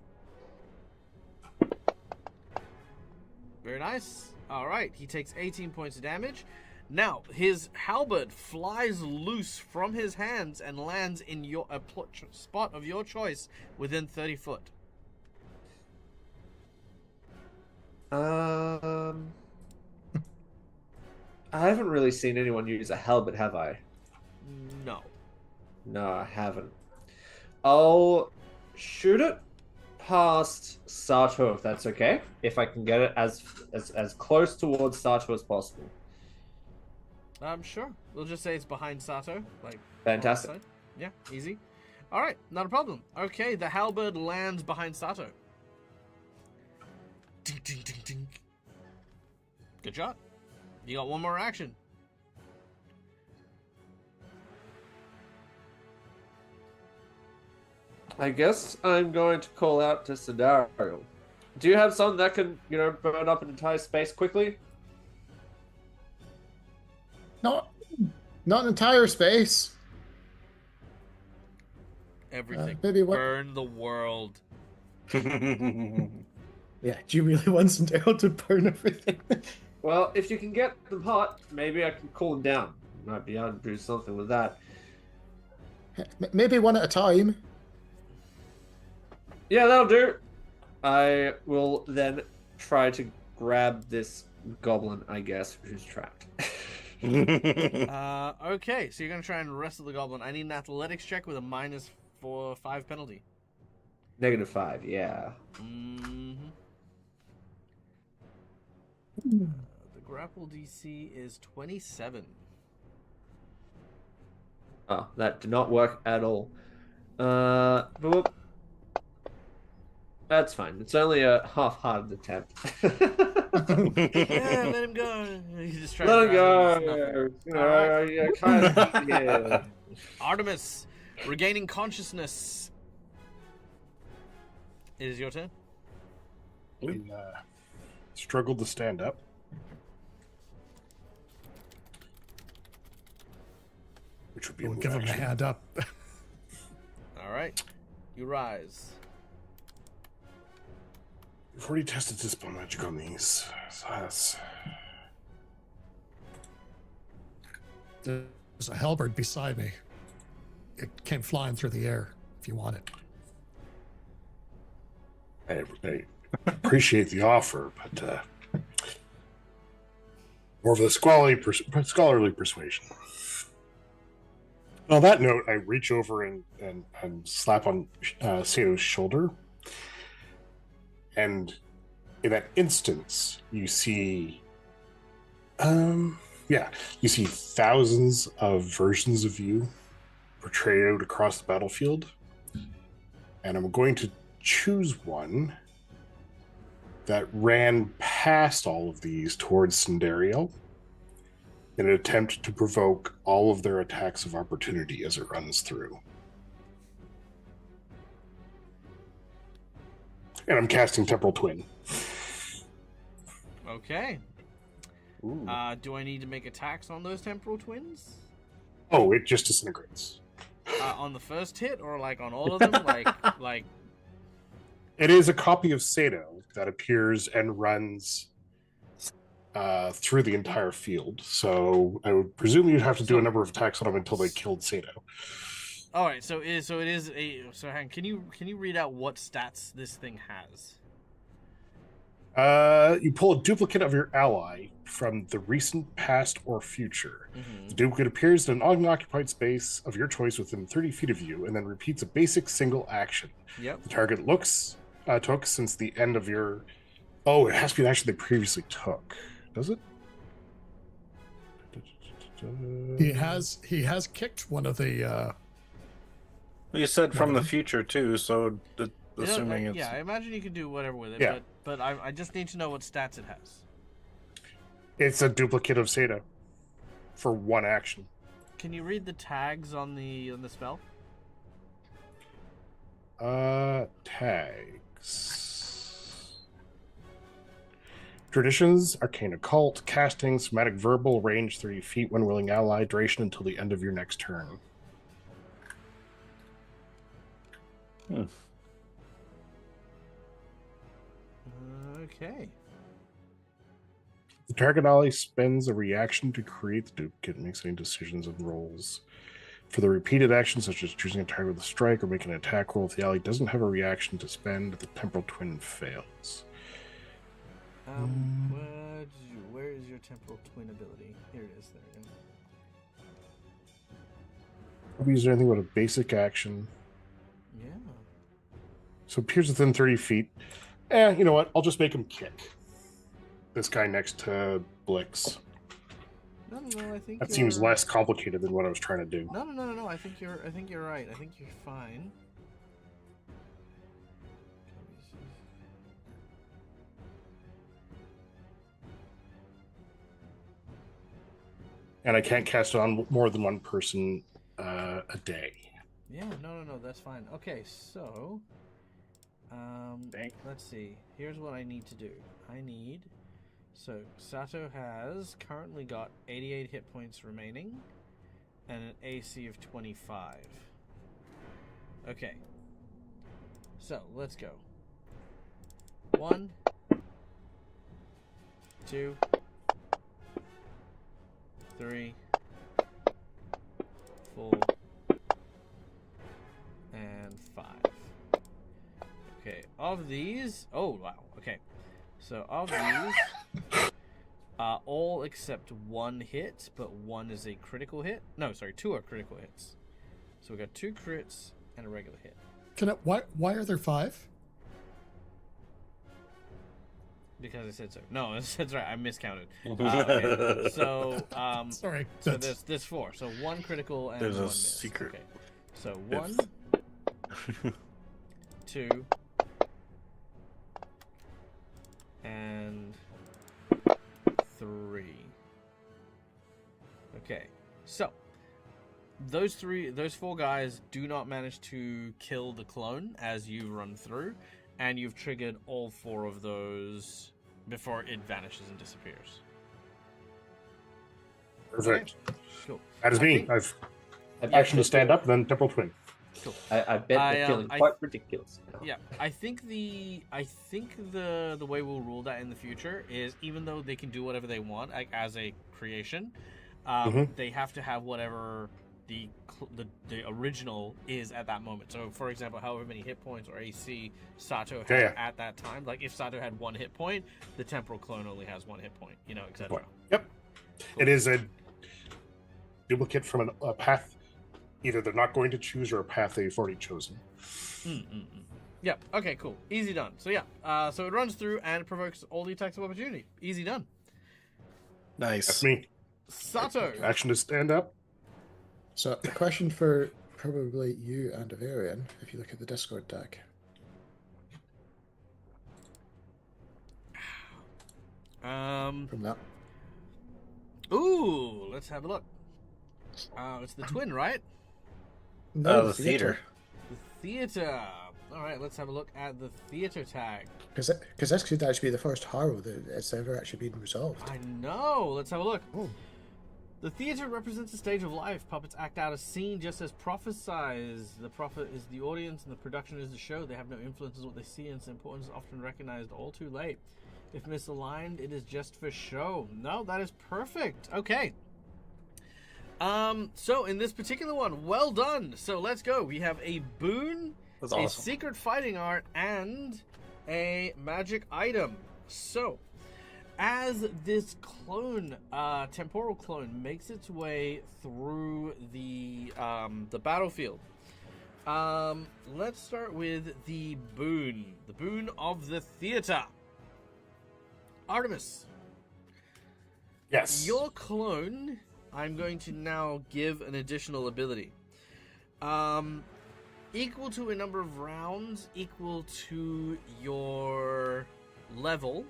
Very nice. All right. He takes 18 points of damage. Now his halberd flies loose from his hands and lands in your spot of your choice within 30 foot. I haven't really seen anyone use a halberd, have I? No. No, I haven't. I'll shoot it past Sato if that's okay. If I can get it as close towards Sato as possible. Sure. We'll just say it's behind Sato. Like Fantastic. on the side. Yeah, easy. All right, not a problem. Okay, the halberd lands behind Sato. Ding, ding, ding, ding. Good shot. You got one more action. I guess I'm going to call out to Sidario. Do you have something that can, burn up an entire space quickly? Not an entire space. Everything. Maybe what? Burn the world. Yeah, do you really want Sandero to burn everything? Well, if you can get them hot, maybe I can cool them down. Might be able to do something with that. Maybe one at a time. Yeah, that'll do. I will then try to grab this goblin, I guess, who's trapped. Okay, so you're going to try and wrestle the goblin. I need an athletics check with a -5 penalty. -5, yeah. Mm-hmm. The grapple DC is 27. Oh, that did not work at all. Boop. That's fine. It's only a half-hearted attempt. Yeah, let him go. He just tried Let to him grab him, go. it's nothing. Yeah, kind of. Yeah. Artemis, regaining consciousness. It is your turn. He, struggled to stand up. Which would be We'll a give him a action. hand up. All right, you rise. We've already tested Dispel Magic on these. So that's... There's a halberd beside me. It came flying through the air, if you want it. I appreciate the offer, but more of a scholarly persuasion. On that note, I reach over and slap on Sato's shoulder. And in that instance, you see, you see thousands of versions of you portrayed out across the battlefield. And I'm going to choose one that ran past all of these towards Sandero in an attempt to provoke all of their attacks of opportunity as it runs through. And I'm casting Temporal Twin. Okay. Ooh. Do I need to make attacks on those temporal twins? Oh, it just disintegrates. On the first hit, or like on all of them? like. It is a copy of Sato that appears and runs through the entire field. So I would presume you'd have to do a number of attacks on them until they killed Sato. All right. So it is a. So hang. Can you read out what stats this thing has? You pull a duplicate of your ally from the recent past or future. Mm-hmm. The duplicate appears in an unoccupied space of your choice within 30 feet of you and then repeats a basic single action. Yep. The target took since the end of your... Oh, it has to be an action they previously took. Does it? He has kicked one of the You said from the future too, so assuming it's Yeah, I imagine you can do whatever with it. Yeah. But I just need to know what stats it has. It's a duplicate of Sato for one action. Can you read the tags on the spell? Tags. Traditions, arcane occult, casting, somatic verbal, range 30 feet when willing ally, duration until the end of your next turn. Okay. The target ally spends a reaction to create the duplicate and makes any decisions and rolls. For the repeated actions, such as choosing a target with a strike or making an attack roll, if the ally doesn't have a reaction to spend, the temporal twin fails. Where is your temporal twin ability? Here it is. There we go. Use anything but a basic action. Yeah. So appears within 30 feet. You know what? I'll just make him kick. This guy next to Blix. No, I think That seems you're- less complicated than what I was trying to do. No. I think you're right. I think you're fine. And I can't cast it on more than one person a day. Yeah, no, that's fine. Okay, so Dang. let's see. Here's what I need to do. So Sato has currently got 88 hit points remaining and an AC of 25. Okay. So, let's go. 1 2 3 4 and 5. Okay, of these, oh wow, okay. So of these, all except one hit, but one is a critical hit. No, sorry, 2 are critical hits. So we got 2 crits and a regular hit. Why are there 5? Because I said so. No, that's right. I miscounted. Okay. So, Sorry. so there's 4. So 1 critical and There's a 1 miss. secret. Okay. So 1, 2, and 3. Okay. So those 4 guys do not manage to kill the clone as you run through, and you've triggered all 4 of those before it vanishes and disappears. Perfect. Cool. That is I me. think- I've I've action to actually- stand up, then temporal twin. Cool. I bet they're feeling I- quite ridiculous. Yeah, I think the way we'll rule that in the future is, even though they can do whatever they want, like, as a creation, they have to have whatever the original is at that moment. So, for example, however many hit points or AC Sato had at that time. Like, if Sato had 1 hit point, the temporal clone only has 1 hit point. You know, etc. Yep. It is a duplicate from a path either they're not going to choose or a path they've already chosen. Yep. Okay. Cool. Easy done. So yeah. So it runs through and it provokes all the attacks of opportunity. Easy done. Nice. That's me. Sato. Action to stand up. So, a question for probably you and Avarian, if you look at the Discord deck. From that. Ooh. Let's have a look. It's the twin, right? No, The theater. The theater. All right. Let's have a look at the theater tag. Because this could actually be the first horror that's ever actually been resolved. I know. Let's have a look. Oh. The theater represents a stage of life. Puppets act out a scene just as prophesies. The prophet is the audience and the production is the show. They have no influence on what they see, and its importance is often recognized all too late. If misaligned, it is just for show. No, that is perfect. Okay. So in this particular one, well done. So let's go. We have a boon, That's a awesome. secret fighting art, and a magic item. So, as this clone, temporal clone, makes its way through the battlefield, let's start with the boon of the theater. Artemis, Yes. your clone, I'm going to now give an additional ability. Equal to a number of rounds, equal to your level.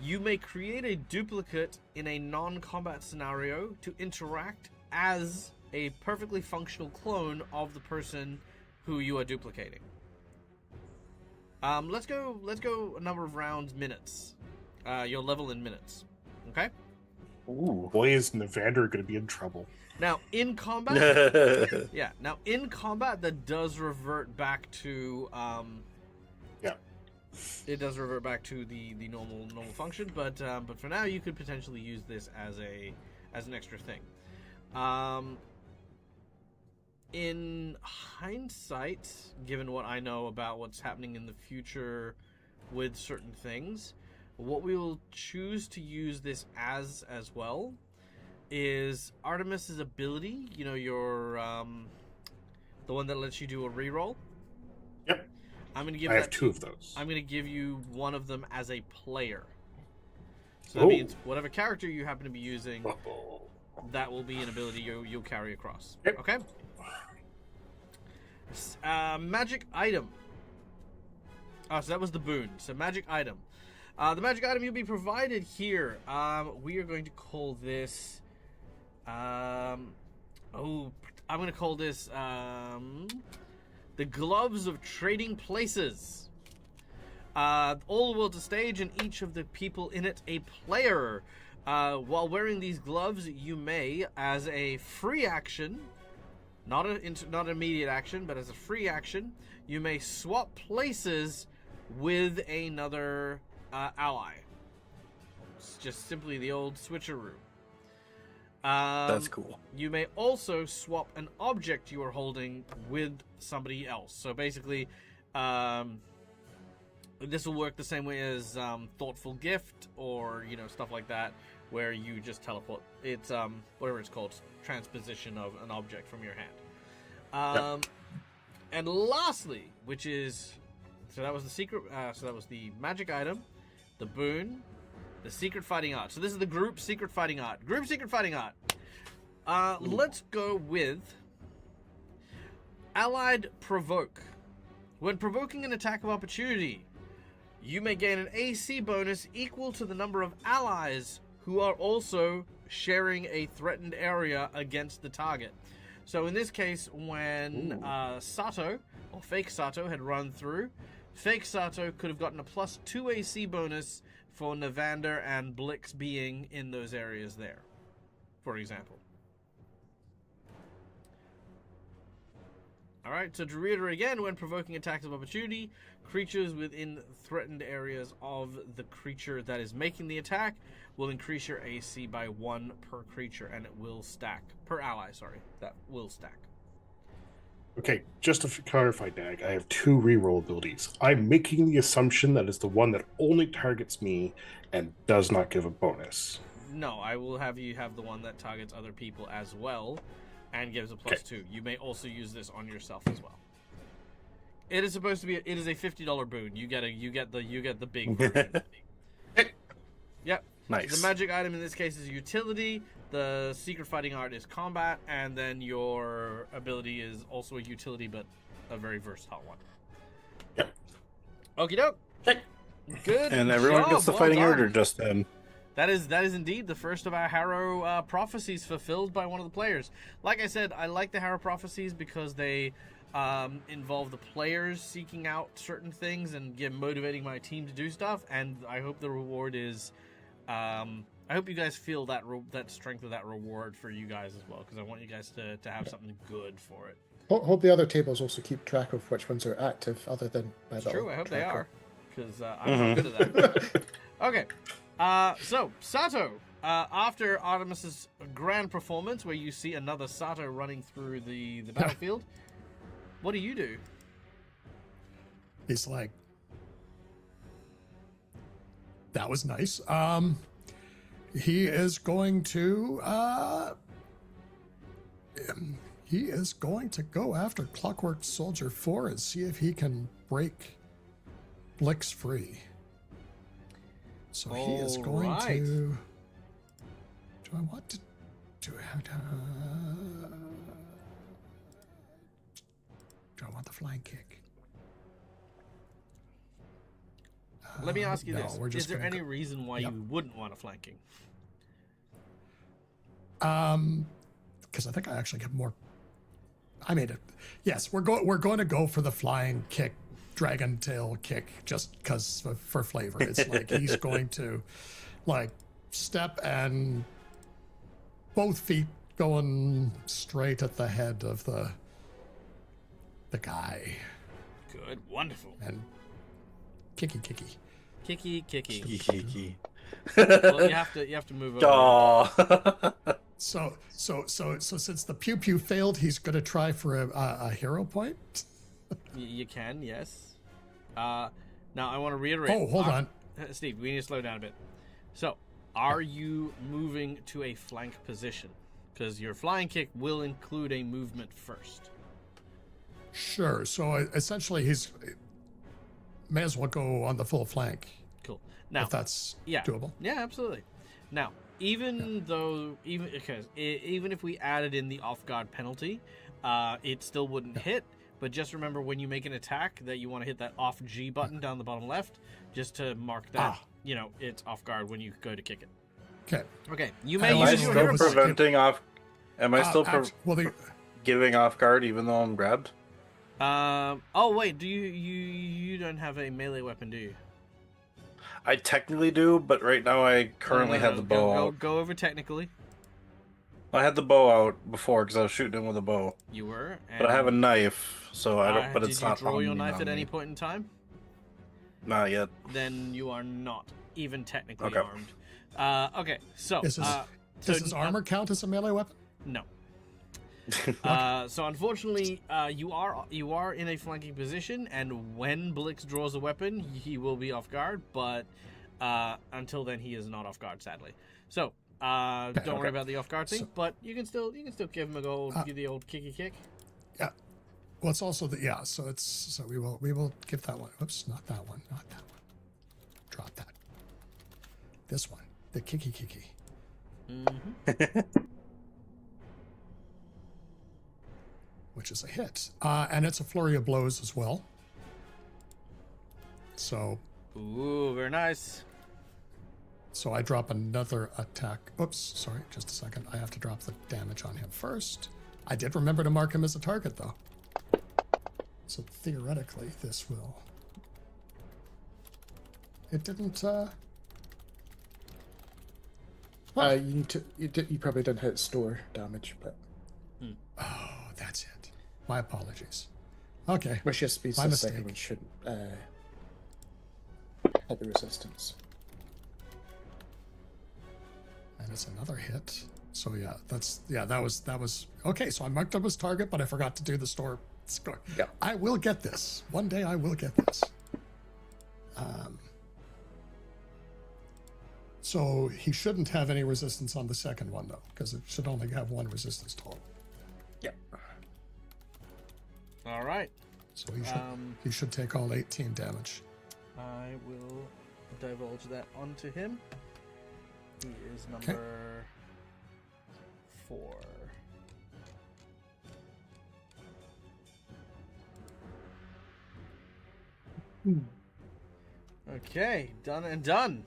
You may create a duplicate in a non-combat scenario to interact as a perfectly functional clone of the person who you are duplicating. Let's go a number of rounds, minutes. your level in minutes. Okay. Ooh, boy, is Navander going to be in trouble. Now in combat, yeah. Now in combat, that does revert back to Yeah. It does revert back to the normal function, but for now you could potentially use this as an extra thing. In hindsight, given what I know about what's happening in the future with certain things, what we will choose to use this as well is Artemis's ability. You know, your the one that lets you do a reroll. Yep. I'm gonna give. I have two of those. I'm gonna give you one of them as a player. So Oh. that means whatever character you happen to be using, that will be an ability you'll carry across. Yep. Okay. Magic item. Oh, so that was the boon. So magic item. The magic item you'll be provided here. We are going to call this. I'm going to call this the Gloves of Trading Places. All the world's a stage, and each of the people in it a player. While wearing these gloves, you may, as a free action, not an immediate action, but as a free action, you may swap places with another ally. It's just simply the old switcheroo. That's cool. You may also swap an object you are holding with somebody else. So basically, this will work the same way as Thoughtful Gift or stuff like that, where you just teleport. It's whatever it's called, transposition of an object from your hand. And lastly, which is that was the secret. So that was the magic item, the boon, the secret fighting art. So this is the group secret fighting art. Group secret fighting art. Let's go with Allied Provoke. When provoking an attack of opportunity, you may gain an AC bonus equal to the number of allies who are also sharing a threatened area against the target. So in this case, when Sato, or Fake Sato, had run through, Fake Sato could have gotten a +2 AC bonus for Navander and Blix being in those areas there, for example. Alright, so to reiterate again, when provoking attacks of opportunity, creatures within threatened areas of the creature that is making the attack will increase your AC by 1 per creature, and it will stack. Per ally, sorry. That will stack. Okay, just to clarify, Dag, I have 2 reroll abilities. I'm making the assumption that is the one that only targets me and does not give a bonus. No, I will have you have the one that targets other people as well and gives a +2. You may also use this on yourself as well. It is supposed to be. It is a $50 boon. You get the big version. Yep. Nice. The magic item in this case is utility. The secret fighting art is combat, and then your ability is also a utility, but a very versatile one. Yep. Okie doke. Good. And everyone job. gets the Well fighting done. order just then. That is indeed the first of our Harrow prophecies fulfilled by one of the players. Like I said, I like the Harrow prophecies because they involve the players seeking out certain things and motivating my team to do stuff. And I hope the reward is, I hope you guys feel that strength of that reward for you guys as well, because I want you guys to have something good for it. Hope the other tables also keep track of which ones are active, other than my It's little true. I hope they tracker. are, because I'm not good at that. Okay. So, Sato, after Artemis's grand performance, where you see another Sato running through the battlefield, what do you do? He's like, that was nice. He is going to go after Clockwork Soldier 4 and see if he can break Blix free. So he is going Alright. to. Do I want to do it? Do I want the flying kick? Let me ask you no, this: we're just is there gonna any go- reason why Yep. you wouldn't want a flanking? Because I think I actually get more. I made it. Yes, we're going to go for the flying kick dragon tail kick just because for flavor. It's like he's going to like step and both feet going straight at the head of the guy. Good, wonderful. And kicky. Kicky. Well, you have to move over. Aw. So since the pew pew failed, he's going to try for a hero point. You can, yes. Now I want to reiterate. Oh, hold on. Steve, we need to slow down a bit. So, are you moving to a flank position? Because your flying kick will include a movement first. Sure. So essentially, he's may as well go on the full flank. Cool. Now, if that's yeah, doable. Yeah, absolutely. Now, even if we added in the off guard penalty, it still wouldn't hit. But just remember when you make an attack that you want to hit that off G button down the bottom left, just to mark that it's off guard when you go to kick it. Okay. Okay. You may Am I use your still hero preventing off? Am I still well, giving off guard even though I'm grabbed? Oh wait, do you don't have a melee weapon, do you? I technically do, but right now I currently have the bow out. Go over technically. I had the bow out before because I was shooting him with a bow. You were. But I have a knife, so I don't. But did it's you not. draw your on me, knife on at me. any point in time? Not yet. Then you are not even technically Okay. armed. Okay, so does his armor count as a melee weapon? No. So unfortunately, you are in a flanking position, and when Blix draws a weapon, he will be off guard. But until then, he is not off guard, sadly. So don't worry about the off guard thing. But you can still give him a go, give the old kicky kick. Yeah. Well, it's also so we will give that one. Oops, not that one. Drop that. This one, the kicky. Mm-hmm. Which is a hit. And it's a flurry of blows as well. So. Ooh, very nice. So I drop another attack. Oops, sorry, just a second. I have to drop the damage on him first. I did remember to mark him as a target, though. So theoretically, this will. It didn't. You need to. You probably didn't hit store damage, but. Oh, that's it. My apologies. Okay. Which just means My the mistake. second one shouldn't hit the resistance. And it's another hit. So that was okay. So I marked him as target, but I forgot to do the store score. Yeah. I will get this. One day I will get this. So he shouldn't have any resistance on the second one though, because it should only have one resistance total. Yeah. All right. So he should take all 18 damage. I will divulge that onto him. He is number 4. Okay, done and done.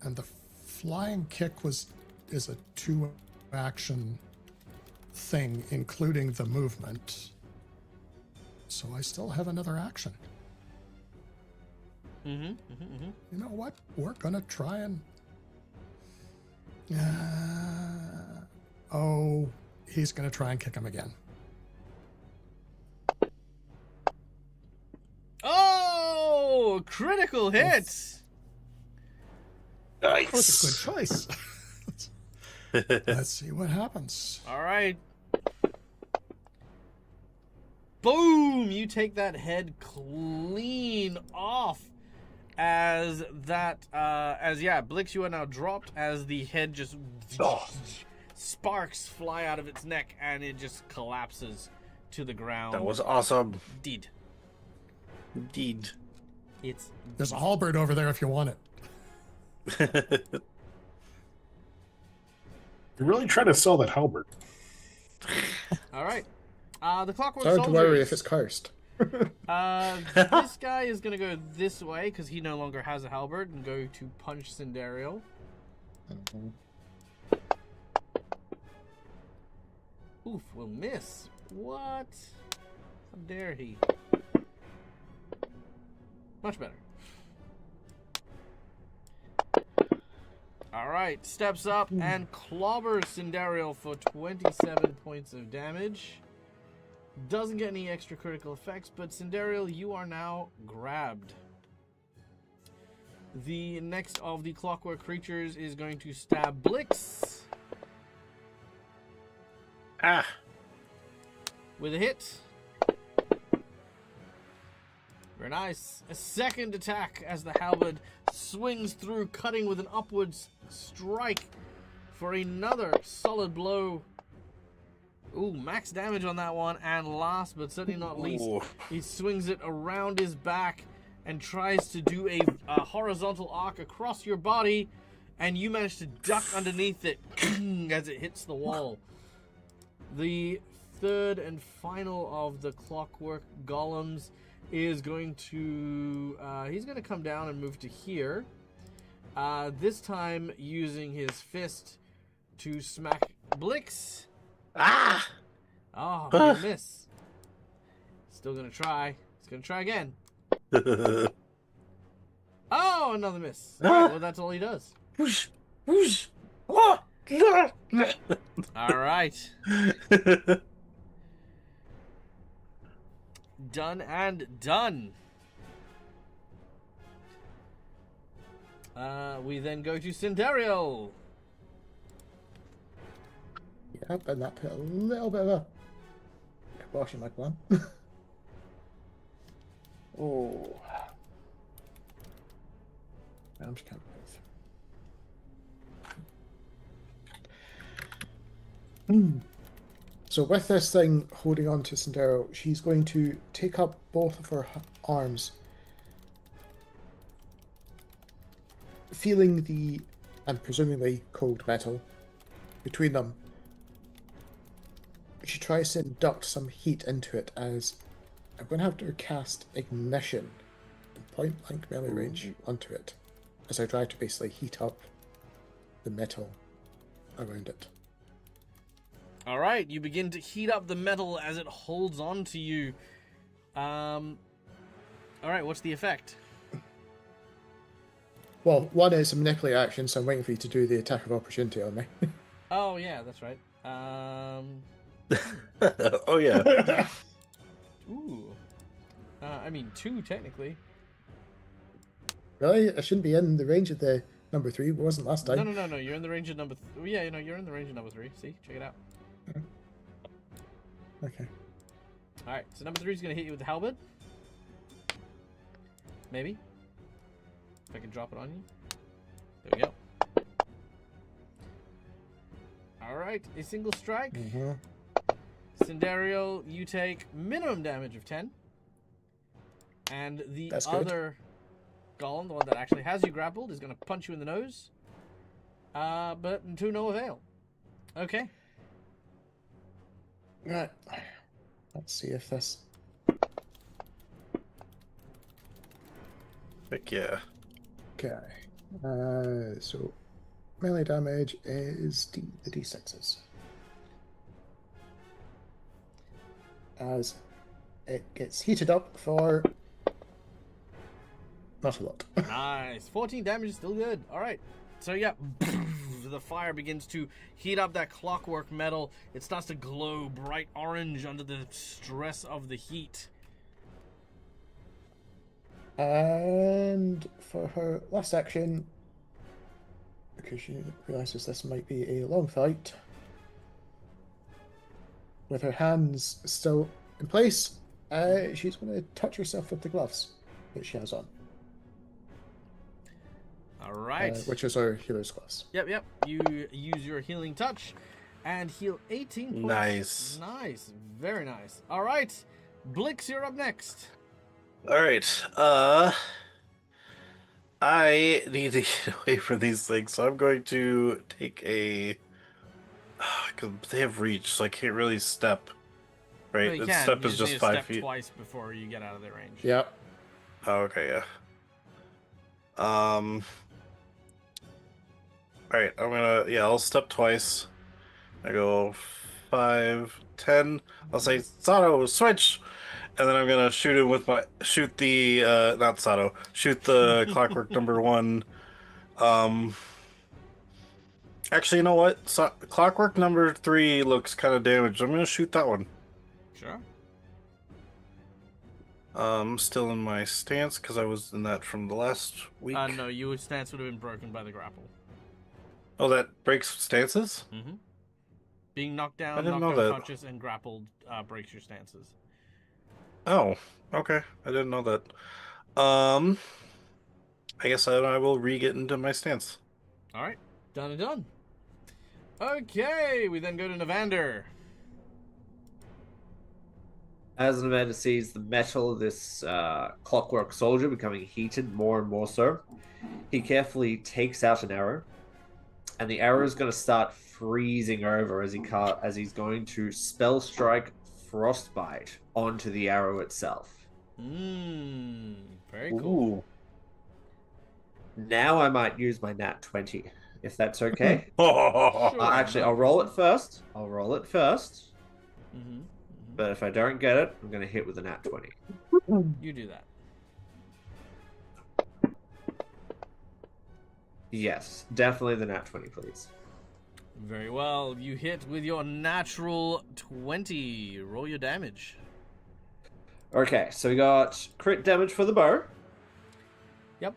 And the flying kick is a 2-action thing, including the movement. So I still have another action. You know what? We're gonna try and. He's gonna try and kick him again. Oh, critical hits! That was a good choice. Let's see what happens. All right. Boom! You take that head clean off. Blix, you are now dropped as the head just sparks fly out of its neck and it just collapses to the ground. That was awesome. Indeed. There's a halberd over there if you want it. You're really trying to sell that halberd. All right. The clockwork Don't soldiers. worry if it's cursed. This guy is going to go this way because he no longer has a halberd and go to punch Cinderio. Oof, will miss. What? How dare he? Much better. All right, steps up and clobbers Sindariel for 27 points of damage. Doesn't get any extra critical effects, but Sindariel, you are now grabbed. The next of the clockwork creatures is going to stab Blix. Ah. With a hit. Very nice. A second attack as the halberd swings through, cutting with an upwards strike for another solid blow. Ooh, max damage on that one. And last but certainly not least, Ooh. he swings it around his back and tries to do a horizontal arc across your body, and you manage to duck underneath it as it hits the wall. The third and final of the clockwork golems is going to he's going to come down and move to here, this time using his fist to smack Blix. Ah. Oh, big miss. Still gonna try. He's gonna try again. Oh, another miss. Alright, well, that's all he does. Whoosh, whoosh. Oh. Alright. Done and done. We then go to Sindariel. Yep, and that put a little bit of a kibosh in my plan. Oh. I'm just kind of. So with this thing holding on to Sindero, she's going to take up both of her arms, feeling the, and presumably cold metal, between them. She tries to induct some heat into it as I'm going to have to cast Ignition in point blank melee range onto it as I try to basically heat up the metal around it. Alright, you begin to heat up the metal as it holds on to you. Alright, what's the effect? Well, one is a manipulate action, so I'm waiting for you to do the attack of opportunity on me. Oh, yeah, that's right. Oh yeah. Ooh. I mean, 2, technically. Really? I shouldn't be in the range of the number 3. It wasn't last time. No. You're in the range of number... yeah, you're in the range of number 3. See? Check it out. Okay. Alright, so number 3 is going to hit you with the halberd. Maybe. If I can drop it on you. There we go. Alright, a single strike. Mm-hmm. Sindariel, you take minimum damage of 10. And the That's good. other golem, the one that actually has you grappled, is going to punch you in the nose. But to no avail. Okay. Right. Let's see if this... Heck yeah. Okay. So melee damage is the D6s. As it gets heated up for not a lot. Nice. 14 damage is still good. Alright. So yeah, the fire begins to heat up that clockwork metal. It starts to glow bright orange under the stress of the heat. And for her last action, because she realizes this might be a long fight, with her hands still in place, she's going to touch herself with the gloves that she has on. Alright. Which is our healer's gloves. Yep. You use your healing touch and heal 18 points. Nice. Nice. Very nice. Alright. Blix, you're up next. Alright. I need to get away from these things, so I'm going to take a... Because they have reach, so I can't really step. Right? Well, you The can. step You is just need to 5 step feet. twice before you get out of their range. Yep. Oh, okay, yeah. Alright, I'll step twice. I go 5, 10. I'll say, Sato, switch! and then I'm gonna shoot him with my shoot the not Sato, shoot the clockwork number one. Actually, you know what? Clockwork number 3 looks kind of damaged. I'm gonna shoot that one. Sure. Still in my stance because I was in that from the last week. No, your stance would have been broken by the grapple. Oh, that breaks stances? Mm-hmm. Being knocked I down, didn't knocked know that. unconscious, and grappled breaks your stances. Oh, okay. I didn't know that. I guess I will re-get into my stance. All right, done and done. Okay, we then go to Navander. As Nevada sees the metal of this clockwork soldier becoming heated more and more so, he carefully takes out an arrow, and the arrow is going to start freezing over as he's going to spell strike frostbite onto the arrow itself. Very cool. Ooh. Now I might use my nat 20, if that's okay. Sure. Actually, I'll roll it first. Mm-hmm. But if I don't get it, I'm going to hit with a nat 20. You do that. Yes, definitely the nat 20, please. Very well. You hit with your natural 20. Roll your damage. Okay, so we got crit damage for the bow. Yep.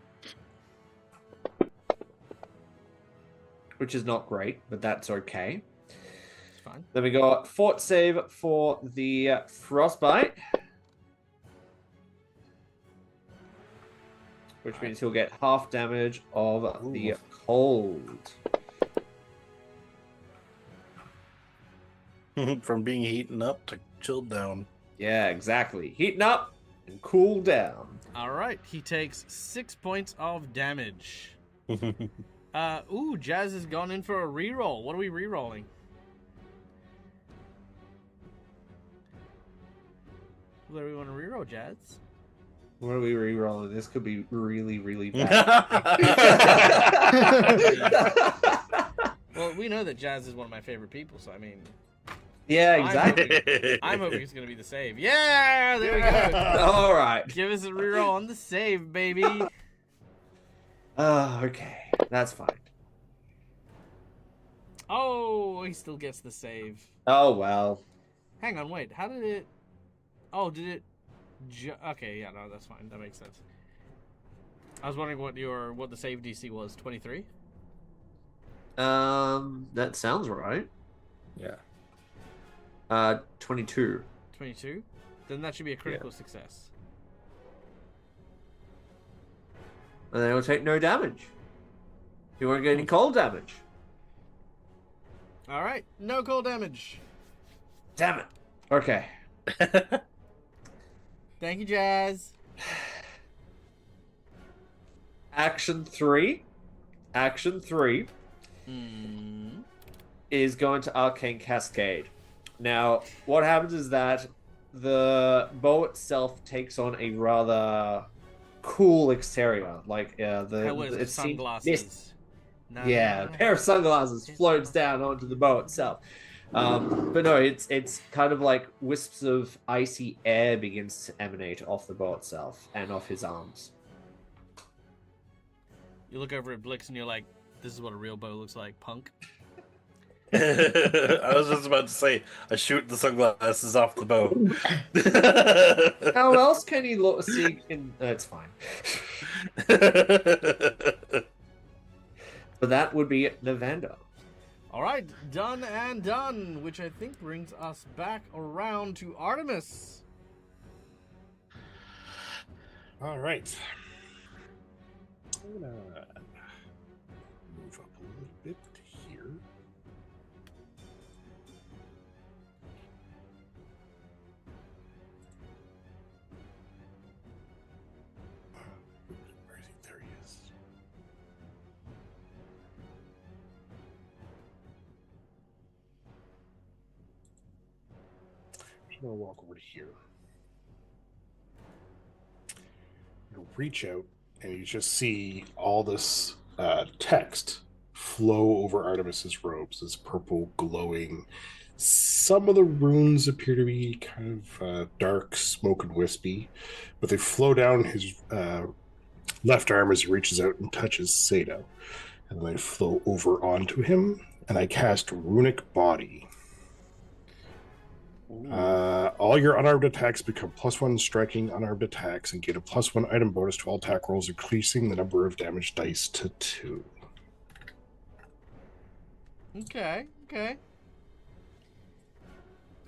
Which is not great, but that's okay. It's fine. Then we got fort save for the frostbite. Which means he'll get half damage of the cold. From being heaten up to chilled down. Yeah, exactly. Heating up and cool down. All right. He takes 6 points of damage. Jazz has gone in for a reroll. What are we rerolling? What do we want to reroll, Jazz? What are we rerolling? This could be really, really bad. Well, we know that Jazz is one of my favorite people, so I mean... Yeah, exactly. I'm hoping it's going to be the save. Yeah, there we go. All right. Give us a reroll on the save, baby. Okay. That's fine. Oh, he still gets the save. Oh, well. Hang on, wait. How did it... Oh, did it... Okay, yeah, no, that's fine. That makes sense. I was wondering what the save DC was. 23? That sounds right. Yeah. 22. 22? Then that should be a critical success. And then he'll take no damage. He won't get any cold damage. All right, no cold damage. Damn it. Okay. Thank you, Jazz. Action 3 is going to Arcane Cascade. Now, what happens is that the bow itself takes on a rather cool exterior, like It's sunglasses. A pair of sunglasses floats down onto the bow itself. But no, it's kind of like wisps of icy air begins to emanate off the bow itself and off his arms. You look over at Blix and you're like, "This is what a real bow looks like, punk." I was just about to say, I shoot the sunglasses off the bow. How else can he see? It's fine. But that would be Navanda. All right, done and done, which I think brings us back around to Artemis. All right. I'm gonna move up a little bit here. Where is he? There he is. I'm gonna walk over to here. You reach out and you just see all this text flow over Artemis's robes, this purple glowing Some of the runes appear to be kind of dark, smoke and wispy, but they flow down his left arm as he reaches out and touches Sato. And then I flow over onto him, and I cast Runic Body. All your unarmed attacks become +1 striking unarmed attacks and get a +1 item bonus to all attack rolls, increasing the number of damage dice to 2. Okay.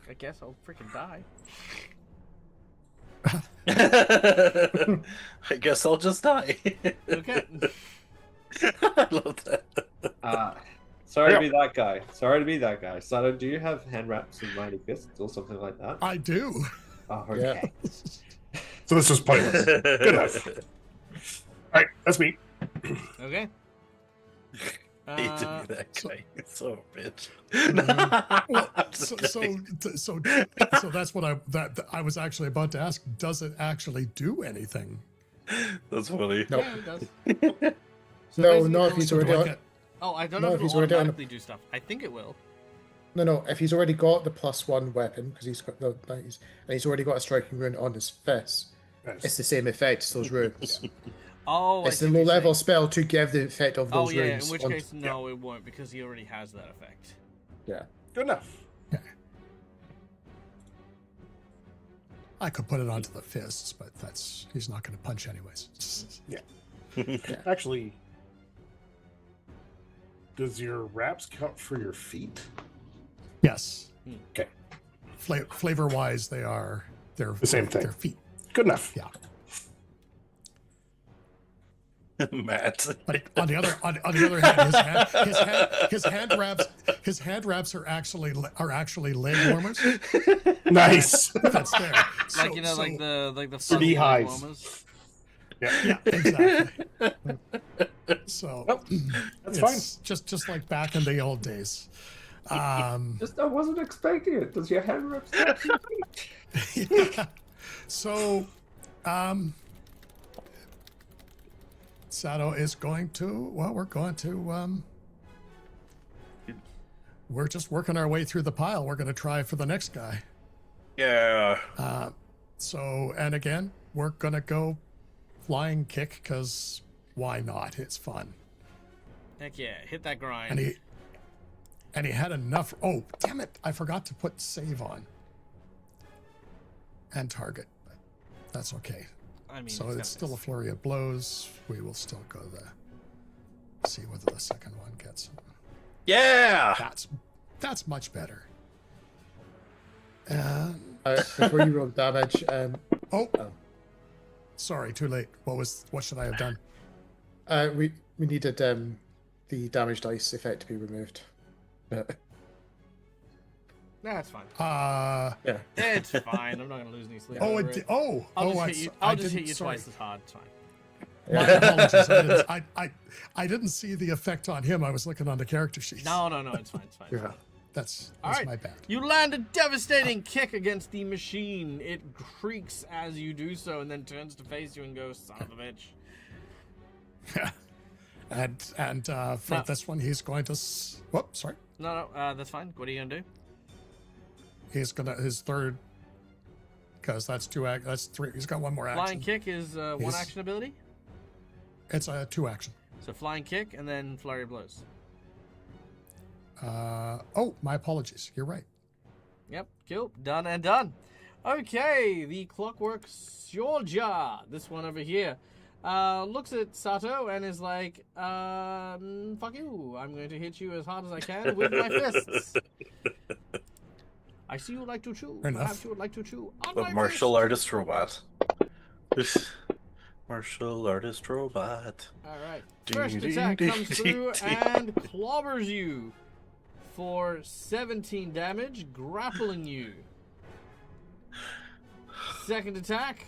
I guess I'll freaking die. I guess I'll just die. Okay. I love that. Sorry to be that guy. Sato, do you have hand wraps and mighty fists or something like that? I do. Oh, okay. So this was pointless. Good enough. All right, that's me. Okay. I hate to be that guy. So a bitch. Well, I'm just kidding. so that's what I was actually about to ask. Does it actually do anything? That's funny. No. Yeah, it does. So No, basically, not if he's it'll- already Like got, Oh, I don't No, know if if he's it'll already on a- automatically do stuff. I think it will. no. If he's already got the +1 weapon because he's got and he's already got a striking rune on his fist, Nice. it's the same effect as those runes. Oh, I It's see the what you're low-level saying. spell to give the effect of Oh those yeah, runes. in which on- case no, it won't because he already has that effect. yeah. Good enough. I could put it onto the fists, but he's not going to punch anyways. Actually, does your wraps count for your feet? Yes. Okay. Flavor wise, they're The same thing. Their feet. Good enough. Yeah. Matt. But on the other hand, his hand wraps are actually leg warmers. Nice. That's there. Like you know, So- like the For fuzzy beehives. warmers. Yeah, exactly. So That's it's just like back in the old days. I wasn't expecting it. Does your hand wraps? Yeah. So, Sato is going to. Well, we're just working our way through the pile. We're going to try for the next guy. Yeah. So, and again, we're going to go flying kick because why not? It's fun. Heck yeah, hit that grind. And he had enough. Oh, damn it! I forgot to put save on and target. But that's okay. I mean, So it's it's still a got flurry of blows. We will still go see whether the second one gets. Yeah. That's much better. And Before you roll damage, oh, sorry, too late. What should I have done? we needed the damage dice effect to be removed. That's fine. Yeah. It's fine. I'm not gonna lose any sleep. Oh, over it, it. oh, I'll oh, just I hit you. s- I'll I just hit didn't- you sorry. twice as hard. It's fine. My apologies. I didn't see the effect on him. I was looking on the character sheet. No, it's fine. It's fine. Yeah. That's All right. my bad. You land a devastating kick against the machine. It creaks as you do so, and then turns to face you and goes, "Son of a bitch." And for No. this one, he's going to. Whoop, sorry. No, that's fine. What are you gonna do? He's gonna his third. Because that's that's 3. He's got one more action. Flying kick is one He's- action ability. It's a 2 action. So flying kick and then flurry of blows. Oh, my apologies. You're right. Yep, cool. Done and done. Okay, the Clockwork Soldier. This one over here. Looks at Sato and is like, fuck you. I'm going to hit you as hard as I can with my fists. I see you like to chew. Fair enough. Perhaps you would like to chew on The my martial fist. artist robot. Martial artist robot. Alright. Ding, First ding, attack ding, comes ding, through ding. and clobbers you for 17 damage, grappling you. Second attack.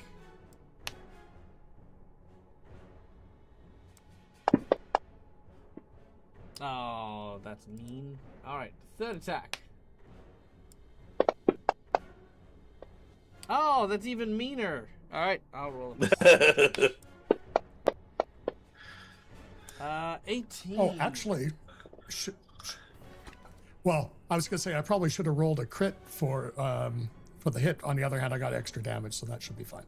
Oh, that's mean. Alright, third attack. Oh, that's even meaner. Alright, I'll roll it. 18. Oh, actually, Well, I was going to say I probably should have rolled a crit for the hit. On the other hand, I got extra damage, so that should be fine.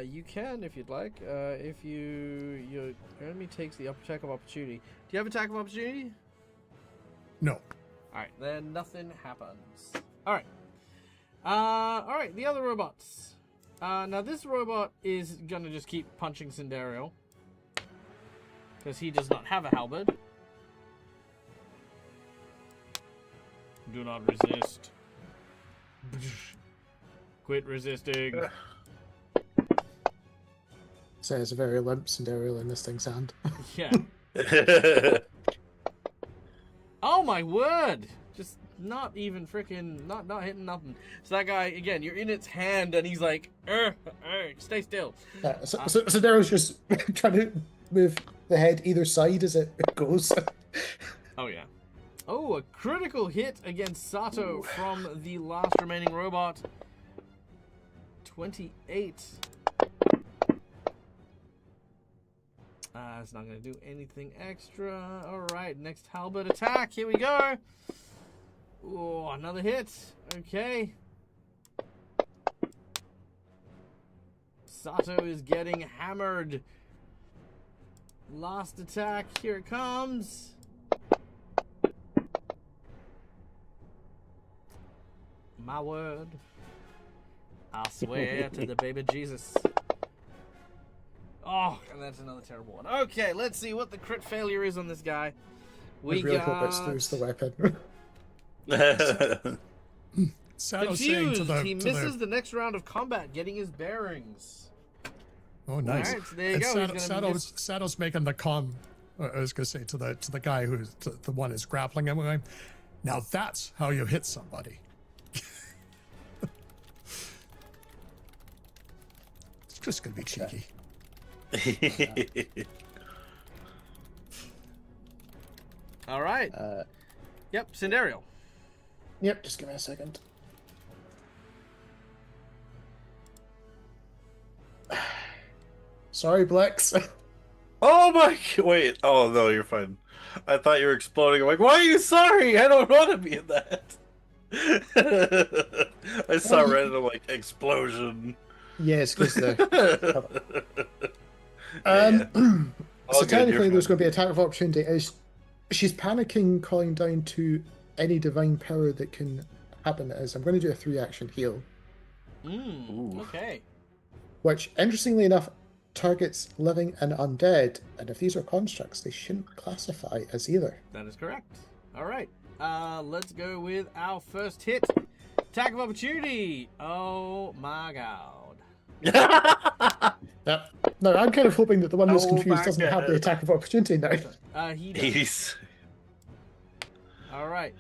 You can if you'd like. If your enemy takes the attack of opportunity. Do you have attack of opportunity? No. All right, then nothing happens. All right. All right. The other robots. Now this robot is gonna just keep punching Cinderio because he does not have a halberd. Do not resist. Quit resisting. Says a very limp Cinderella in this thing's hand. Yeah. Oh my word! Just not even freaking not hitting nothing. So that guy again, you're in its hand, and he's like, stay still. So Cinderella's just trying to move the head either side as it goes. Oh yeah. Oh, a critical hit against Sato from the last remaining robot. 28. It's not going to do anything extra. Alright, next halberd attack. Here we go. Oh, another hit. Okay. Sato is getting hammered. Last attack. Here it comes. My word. I swear to the baby Jesus. Oh, and that's another terrible one. Okay, let's see what the crit failure is on this guy. We really got... hope it's lose the weapon. Sato's saying Confused. He misses the next round of combat, getting his bearings. Oh, nice. All right, so there you And go. He's gonna Sato's making the com. I was going to say to the guy who's the one is grappling him. Going, now that's how you hit somebody. It's just going to be cheeky. All right. Yep, Cinderio. Yep, just give me a second. Sorry, Blex. Oh my! Wait. Oh no, you're fine. I thought you were exploding. I'm like, why are you sorry? I don't want to be in that. I saw random like explosion. Yes, because the. Yeah. All So good, technically, you're there's fine. going to be attack of opportunity. She's panicking, calling down to any divine power that can happen. As I'm going to do a 3-action heal, Okay. which, interestingly enough, targets living and undead. And if these are constructs, they shouldn't classify as either. That is correct. All right. Let's go with our first hit. Attack of opportunity. Oh my god. Yep. No, I'm kind of hoping that the one who's Oh confused my doesn't have the God. attack of opportunity now. He does. He's All right.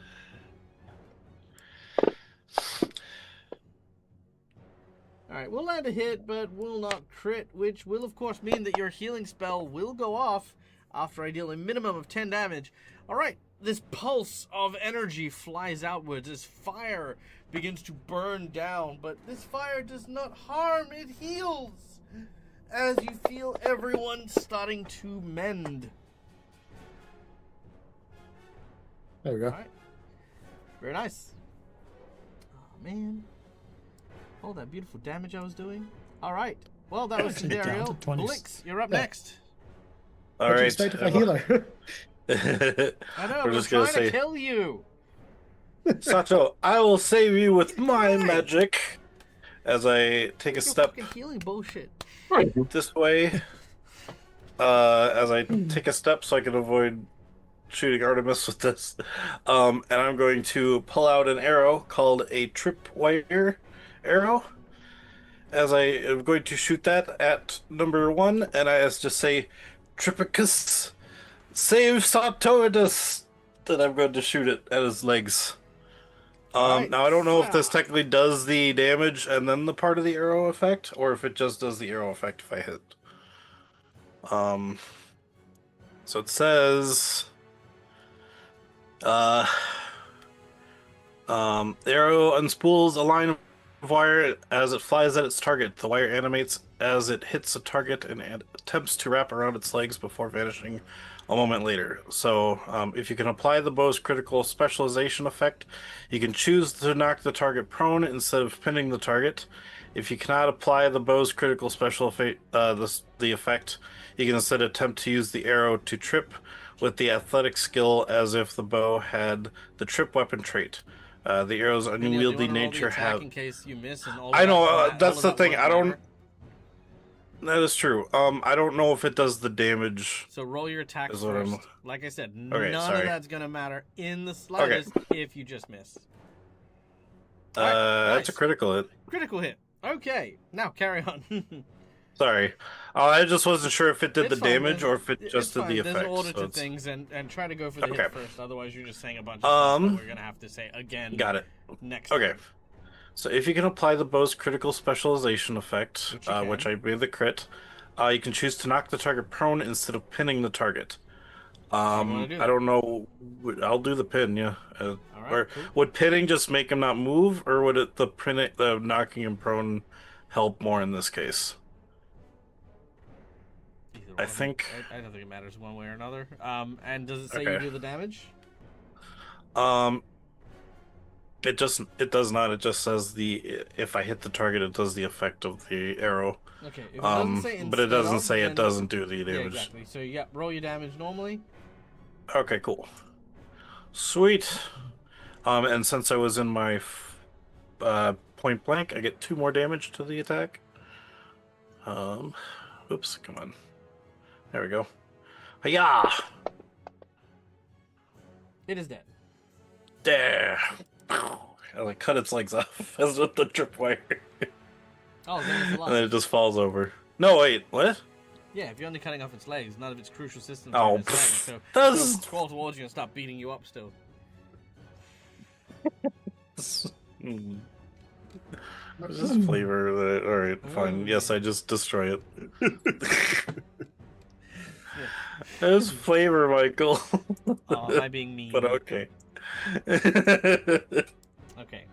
All right, we'll land a hit, but will not crit, which will, of course, mean that your healing spell will go off after I deal a minimum of 10 damage. All right, this pulse of energy flies outwards as fire begins to burn down, but this fire does not harm, it heals, as you feel everyone starting to mend. There we go. All right. Very nice. Oh, man. All that beautiful damage I was doing. All right. Well, that was Actually, down Cinderio. to 20. Blix, you're up Yeah. next. all What do you right. expect of a healer? I know, We're we're just gonna trying to say, kill you. Sato, I will save you with my Right. magic. As I take a Your step fucking healing bullshit. this way, as I take a step so I can avoid shooting Artemis with this, and I'm going to pull out an arrow called a tripwire arrow. As I am going to shoot that at number 1, and I just say, Tripicus, save Sartorius. Then I'm going to shoot it at his legs. Alright. Now I don't know if this technically does the damage and then the part of the arrow effect, or if it just does the arrow effect if I hit. So it says, the arrow unspools a line wire as it flies at its target. The wire animates as it hits a target and attempts to wrap around its legs before vanishing a moment later. So, if you can apply the bow's critical specialization effect, you can choose to knock the target prone instead of pinning the target. If you cannot apply the bow's critical special effect, the effect, you can instead attempt to use the arrow to trip with the athletic skill as if the bow had the trip weapon trait. The arrow's Meniel, do you unwieldy wanna roll the nature attack have. in case you miss and all I of know, that, that's all of the that thing. won't I don't. matter? That is true. I don't know if it does the damage. So roll your attacks Is what I'm- first. Like I said, Okay, none sorry. of that's gonna matter in the slightest if you just miss. Alright, That's a nice. critical hit. Critical hit. Okay, now carry on. Sorry. I just wasn't sure if it did It's the fine, damage or if it it's just did the fine. effect. There's an order so to it's- things, and try to go for the Okay. hit first. Otherwise, you're just saying a bunch of stuff that we're gonna have to say again. Got it. Next. Okay. time. So if you can apply the bow's critical specialization effect, Which you which can. I made the crit, you can choose to knock the target prone instead of pinning the target. wanna do I that? don't know. I'll do the pin, yeah. All right. Or Cool. would pinning just make him not move, or would it the knocking him prone help more in this case? Either I one. think. I don't think it matters one way or another. And does it say Okay. you do the damage? It does not. It just says if I hit the target, it does the effect of the arrow. Okay. If it doesn't say But it instead doesn't of, say then- it doesn't do the Yeah, damage. exactly. So yeah, roll your damage normally. Okay, cool. Sweet. And since I was in my point blank, I get 2 more damage to the attack. Oops, come on. There we go. Hiya! It is dead. There. I like cut its legs off as with the tripwire, Oh, then it's and then alive. it just falls over. No, wait, what? Yeah, if you're only cutting off its legs, none of its crucial systems Oh, are in its legs, so that's- it'll crawl towards you and start beating you up still. Hmm. Just flavor that. All right, fine. Yes, I just destroy it. There's flavor, Michael. Oh, am I being mean? But okay. Okay.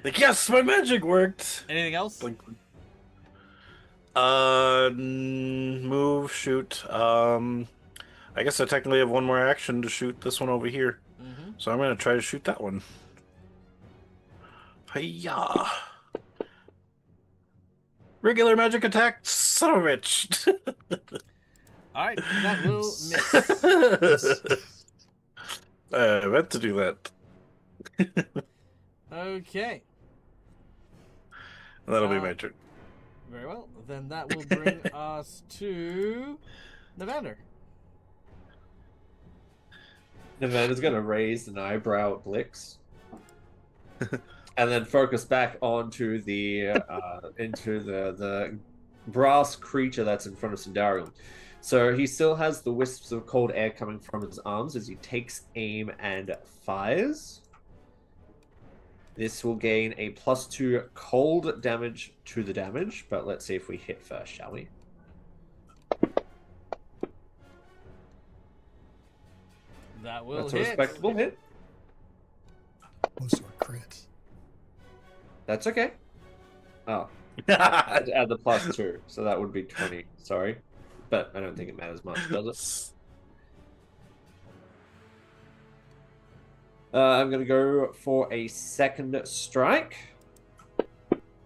Like, yes, my magic worked. Anything else? Blink. Move, shoot. I guess I technically have one more action to shoot this one over here. Mm-hmm. So I'm gonna try to shoot that one. Hiya! Regular magic attack, son of a bitch! All right, that will miss. I meant to do that. Okay. That'll be my turn. Very well. Then that will bring us to Navander. Navanda's gonna raise an eyebrow at Blix, and then focus back onto the into the brass creature that's in front of Sindarium. So he still has the wisps of cold air coming from his arms as he takes aim and fires. This will gain a +2 cold damage to the damage, but let's see if we hit first, shall we? That will That's hit. a respectable hit. Most are crits. That's okay. Oh, add the +2, so that would be 20. Sorry, but I don't think it matters much, does it? I'm gonna go for a second strike,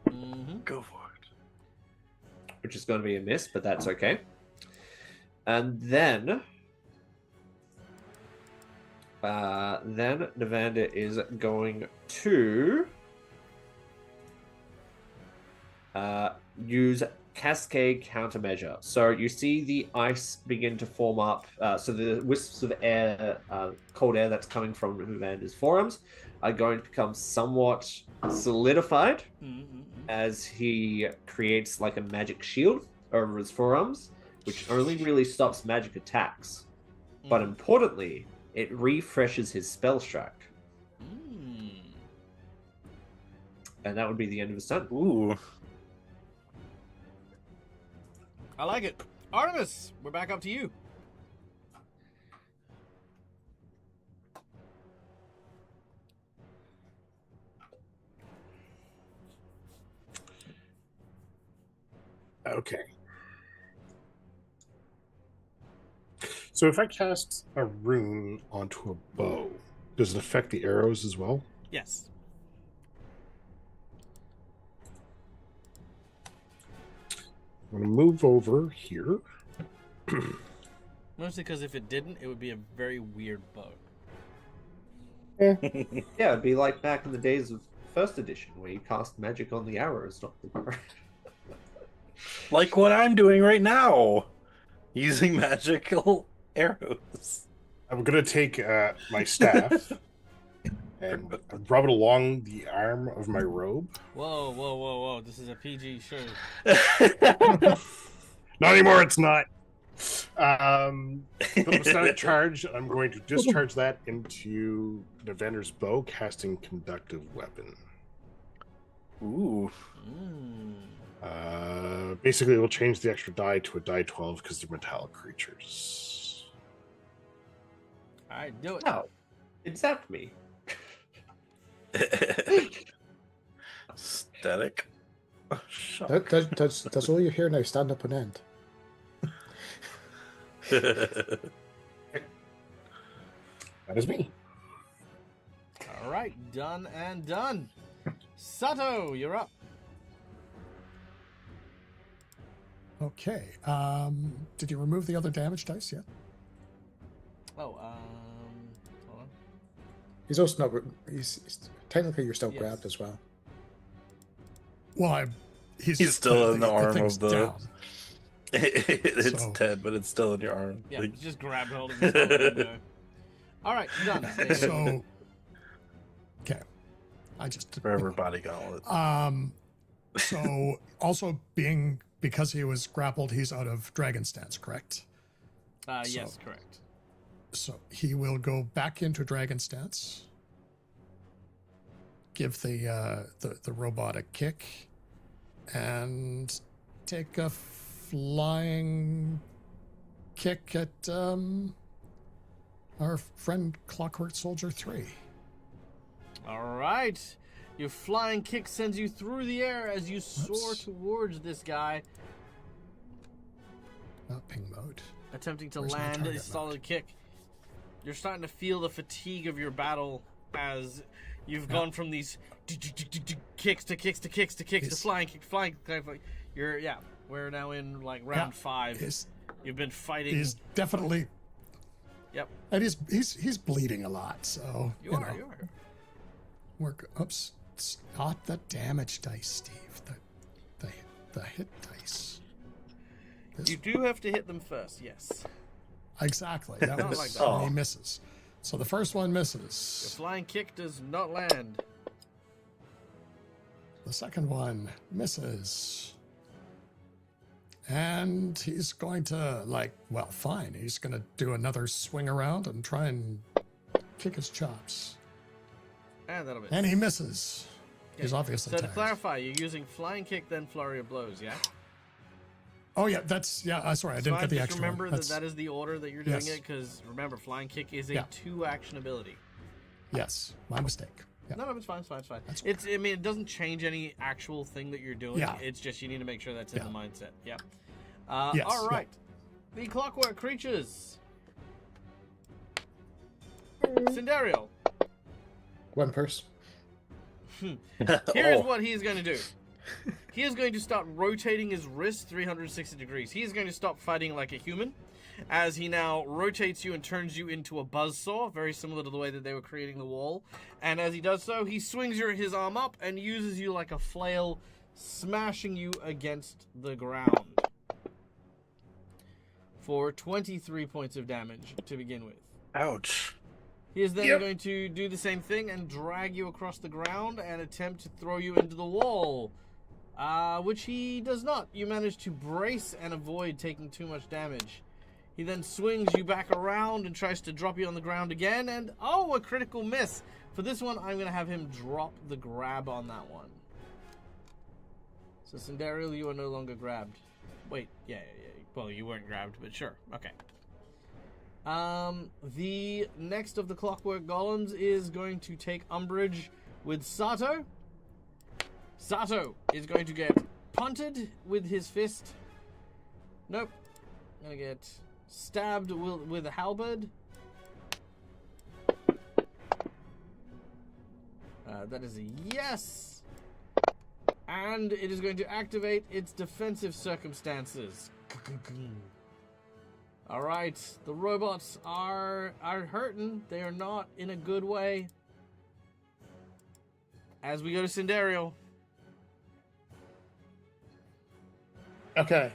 Mm-hmm. Go for it. which is going to be a miss, but that's okay. And then Navander is going to use Cascade Countermeasure. So you see the ice begin to form up. So the wisps of air, cold air that's coming from Navander's forearms are going to become somewhat solidified Mm-hmm. as he creates like a magic shield over his forearms, which only really stops magic attacks. But importantly, it refreshes his spell strike. And that would be the end of his turn. Ooh. I like it. Artemis, we're back up to you. Okay. So if I cast a rune onto a bow, does it affect the arrows as well? Yes. I'm going to move over here. Mostly because if it didn't, it would be a very weird bow. Yeah, it'd be like back in the days of first edition where you cast magic on the arrows, not the bow. Like what I'm doing right now, using magical arrows. I'm going to take my staff and rub it along the arm of my robe. Whoa, whoa, whoa, whoa. This is a PG show. Not anymore, it's not. The static charge, I'm going to discharge that into Nevander's bow, casting Conductive Weapon. Ooh. Basically, it will change the extra die to a die 12 because they're metallic creatures. Alright, do it. No, it zapped me. Static. Oh, shock. That's all you hear now. Stand up and end. That is me. Alright, done and done. Sato, you're up. Okay. Did you remove the other damage dice yet? Oh, hold on. He's also not. He's technically you're still Yes. grabbed as well. Well, He's still in the arm thing's of the- down. It's So- 10, but it's still in your arm. Yeah, Like- just grab hold of his Alright, done. So, okay. I just Forever body gauntlet. So also because he was grappled, he's out of dragon stance, correct? Yes, correct. So he will go back into dragon stance. Give the robot a kick, and take a flying kick at our friend Clockwork Soldier 3. Alright. Your flying kick sends you through the air as you soar Oops. towards this guy, Ping mode. attempting to Where's my land a target solid mode? kick. You're starting to feel the fatigue of your battle as you've gone from these kicks to kicks to kicks to kicks to He's- flying kick. We're now in like round 5. You've been fighting. He's definitely. Yep. And he's bleeding a lot, so You are. Work. Oops. It's not the damage dice, Steve. The hit dice. This- You do have to hit them first, yes. Exactly. That Not was like that. he misses. So the first one Your misses. flying kick does not land. The second one misses. And he's going to fine. He's going to do another swing around and try and kick his chops. And that'll miss. And he misses. He's Okay. obviously So to tired. clarify, you're using flying kick, then flurry of blows, yeah? Oh yeah, sorry, I didn't get the Just extra remember one. that That's- that is the order that you're doing Yes. it, because remember, flying kick is a Yeah. 2-action ability. Yes, my mistake. Yeah. No, it's fine, it's fine, it's fine. That's It doesn't change any actual thing that you're doing. Yeah. It's just you need to make sure that's in Yeah. the mindset. Yeah. Yes, All yeah. right. The clockwork creatures. Cindereal. One purse. Here's Oh. what he's going to do. He is going to start rotating his wrist 360 degrees. He is going to stop fighting like a human, as he now rotates you and turns you into a buzzsaw, very similar to the way that they were creating the wall. And as he does so, he swings his arm up and uses you like a flail, smashing you against the ground for 23 points of damage to begin with. Ouch. He is then Yep. going to do the same thing and drag you across the ground and attempt to throw you into the wall, which he does not. You manage to brace and avoid taking too much damage. He then swings you back around and tries to drop you on the ground again, and a critical miss. For this one, I'm going to have him drop the grab on that one. So, Cindereal, you are no longer grabbed. Wait, yeah. Well, you weren't grabbed, but sure. Okay. The next of the clockwork golems is going to take umbrage with Sato. Sato is going to get punted with his fist Nope. Gonna get stabbed with a halberd. That is a yes. And it is going to activate its defensive circumstances. Alright, the robots are hurting. They are not in a good way. As we go to Cinderio. Okay.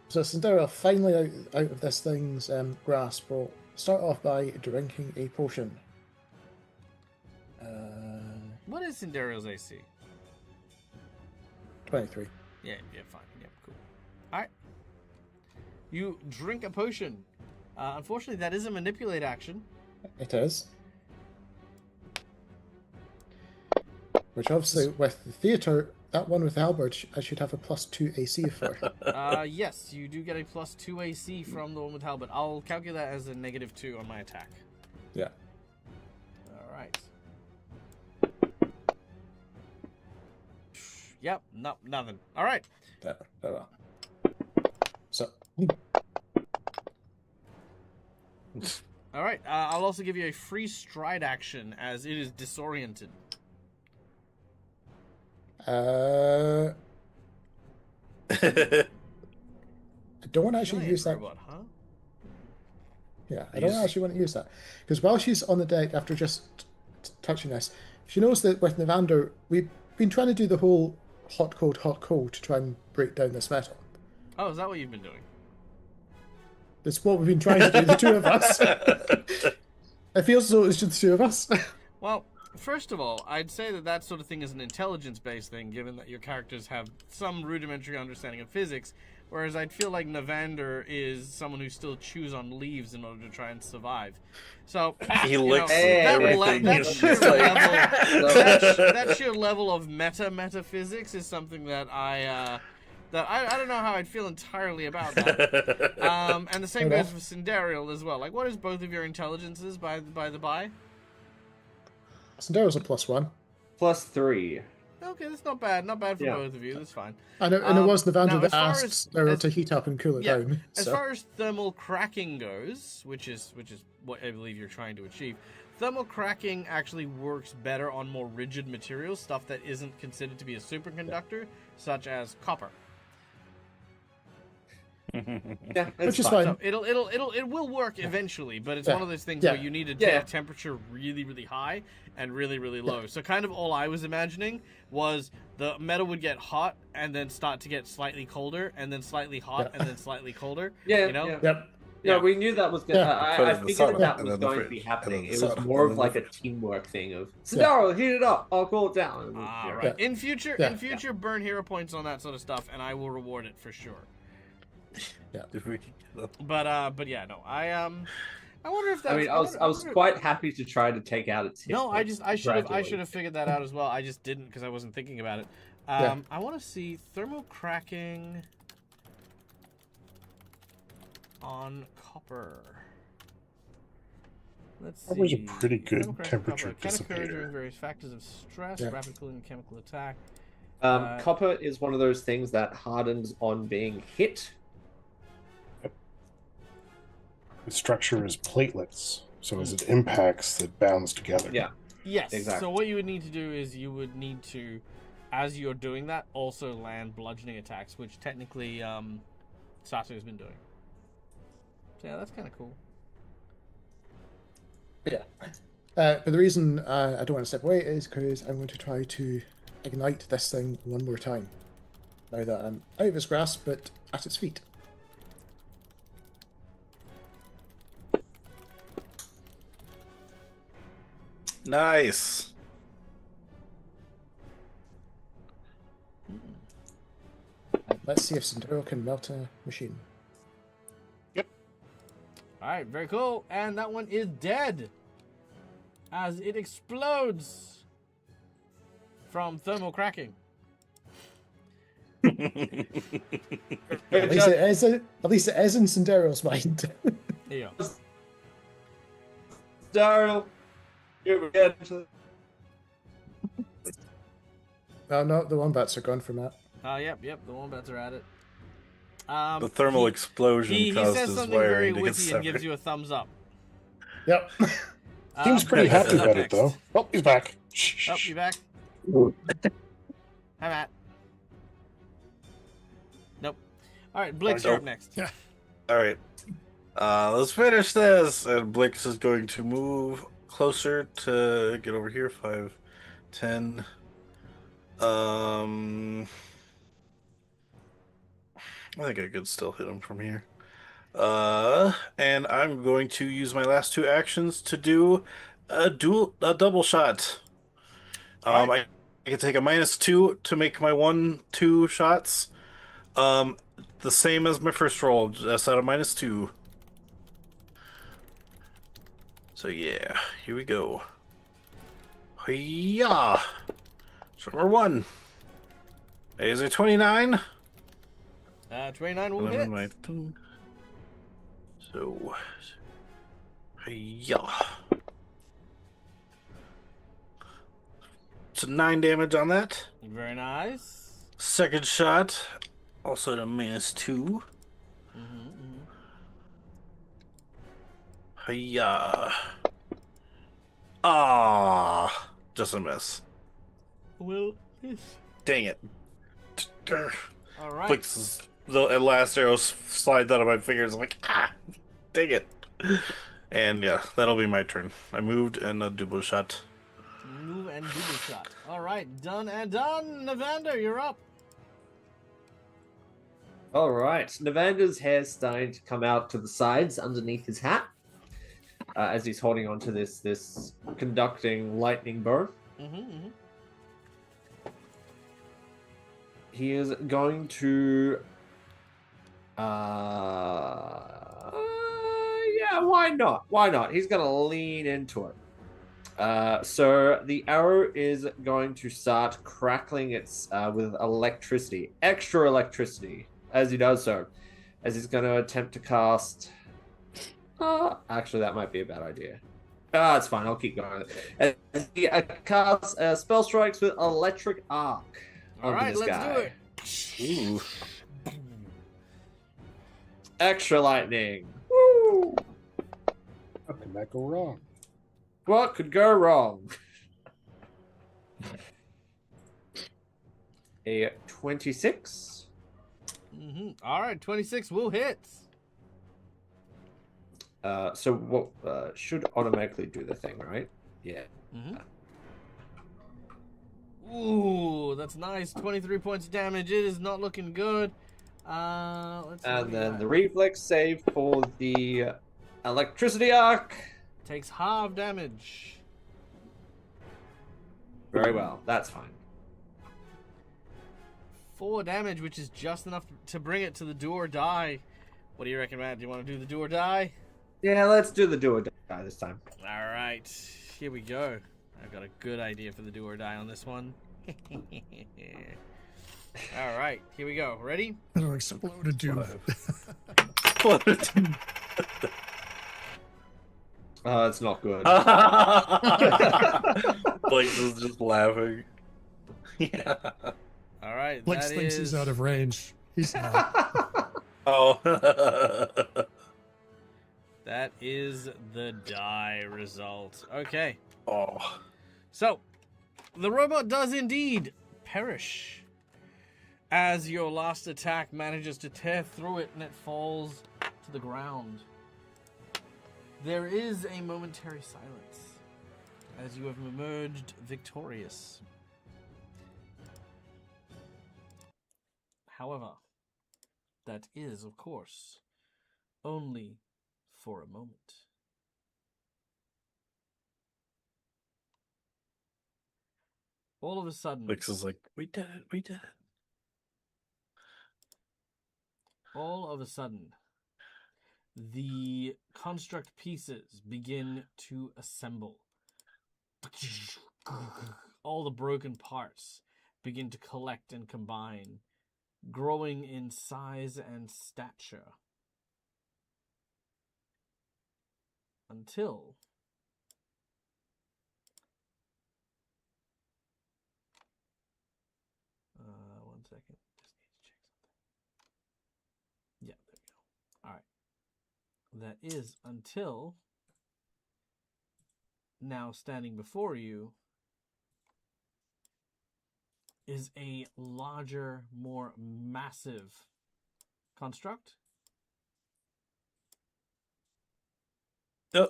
So Cinderella finally out of this thing's grasp will start off by drinking a potion. What is Cinderio's AC? 23. Yeah, fine. Yeah, cool. Alright. You drink a potion. Unfortunately, that is a manipulate action. It is. Which obviously, with the theatre, that one with Albert, I should have a +2 AC for. Yes, you do get a +2 AC from the one with halberd. I'll calculate that as a -2 on my attack. Yeah. Alright. Yep, nothing. Alright. There. So, Alright, I'll also give you a free stride action as it is disoriented. I don't actually Giant use that. robot, huh? Yeah, I don't actually want to use that. Because while she's on the deck, after just touching us, she knows that with Navander, we've been trying to do the whole hot, cold to try and break down this metal. Oh, is that what you've been doing? That's what we've been trying to do, the two of us. It feels as though it's just the two of us. Well, first of all, I'd say that sort of thing is an intelligence-based thing, given that your characters have some rudimentary understanding of physics, whereas I'd feel like Navander is someone who still chews on leaves in order to try and survive. So, He licks everything. that sheer level of metaphysics is something that I don't know how I'd feel entirely about that. And the same goes for Cinderella as well. Like, what is both of your intelligences by the by? Cinderella's a +1. +3. Okay, that's not bad. Not bad for Yeah. both of you. That's fine. And it was Navander now, that as far asked as- her as- to heat up and cool it Yeah, down. as So. far as thermal cracking goes, which is what I believe you're trying to achieve, thermal cracking actually works better on more rigid materials, stuff that isn't considered to be a superconductor, such as copper. Yeah, Which is fine. fine. So it will work eventually, but it's Yeah. one of those things Yeah. where you need to Yeah. take temperature really, really high and really, really low. So kind of all I was imagining was the metal would get hot and then start to get slightly colder, and then slightly hot Yeah. and then slightly colder. Yeah, you know? yeah. Yep. No, Yeah. we knew that was going to... Yeah. Put it I in the figured sun, that and was then the going to fridge, be happening. and It then the was sun, more and of then like the a teamwork thing of, Cinderella, heat it up, I'll cool it down. And Ah, yeah. right. Yeah. In future, Yeah. burn hero points on that sort of stuff, and I will reward it for sure. If we can get up. But yeah, no, I wonder if that's. I mean, I was quite happy to try to take out its hit No, I points should have gradually. figured that out as well. I just didn't because I wasn't thinking about it. Yeah. I want to see thermal cracking on copper. Let's see. Copper's a pretty good Thermal cracking temperature copper can occur dissipator. during various factors of stress, Yeah. rapid cooling, and chemical attack. Copper is one of those things that hardens on being hit. The structure is platelets, so as it impacts, it bounds together. Yeah. Yes. Exactly. So what you would need to do is you would need to, as you're doing that, also land bludgeoning attacks, which technically Sato has been doing. So yeah, that's kind of cool. Yeah. But the reason I don't want to step away is because I'm going to try to ignite this thing one more time. Now that I'm out of its grasp, but at its feet. Nice. Let's see if Cinderella can melt a machine. All right, very cool. And that one is dead as it explodes from thermal cracking. At least it is in Cinderella's mind. There you go. Daryl, you're again. No, the wombats are gone from that. Yep, the wombats are at it. The thermal he- explosion he caused says his something very wiring to get witty and gives severed. you a thumbs up. Yep. Seems pretty Blix is happy up about it, next. though. Oh, he's back. Shh, Oh, shh. you back? Hi, Matt. Nope. All right, Blix, you're up next. Yeah. All right. Let's finish this. And Blix is going to move closer to get over here. 5, 10. I think I could still hit him from here. And I'm going to use my last 2 actions to do a double shot. I can take a -2 to make my 1-2 shots. The same as my first roll, just out of -2. So yeah, here we go. Yeah. So number 1 is a 29. 29 will And hit. I'm in my so yeah. So 9 damage on that. Very nice. Second shot, also at a -2. Hiya. Ah, just a miss. Will hit. Dang it. All right. Blix, the last arrow slides out of my fingers. I'm like, dang it. And yeah, that'll be my turn. I moved and a double shot. Move and double shot. All right, done and done. Navander, you're up. All right. Navander's hair's starting to come out to the sides underneath his hat as he's holding onto this conducting lightning bow. He is going to. Yeah, why not? Why not? He's going to lean into it. So the arrow is going to start crackling its with electricity, extra electricity, as he does so, as he's going to attempt to cast. Actually, that might be a bad idea. It's fine. I'll keep going. As he casts spell strikes with electric arc. All right, this let's guy. do it. Ooh. Extra lightning. Woo! How can that go wrong? What could go wrong? A 26. All right, 26 will hit. So what should automatically do the thing, right? Yeah. Ooh, that's nice. 23 points of damage. It is not looking good. Let's see what And we then got. the reflex save for the electricity arc. Takes half damage. Very well. That's fine. 4 damage, which is just enough to bring it to the do or die. What do you reckon, Matt? Do you want to do the do or die? Yeah, let's do the do or die this time. All right, here we go. I've got a good idea for the do or die on this one. All right, here we go. Ready? It'll explode into. It's not good. Blix is just laughing. Yeah. All right, Blix that thinks is he's out of range. He's not. Oh. that is the die result. Okay, Oh. so the robot does indeed perish as your last attack manages to tear through it and it falls to the ground. There is a momentary silence as you have emerged victorious. However, that is, of course, only for a moment. All of a sudden, Blix is like, we did it, we did it. all of a sudden, the construct pieces begin to assemble. All the broken parts begin to collect and combine, growing in size and stature. Until one second. Just need to check something. that is until now standing before you is a larger, more massive construct. Oh.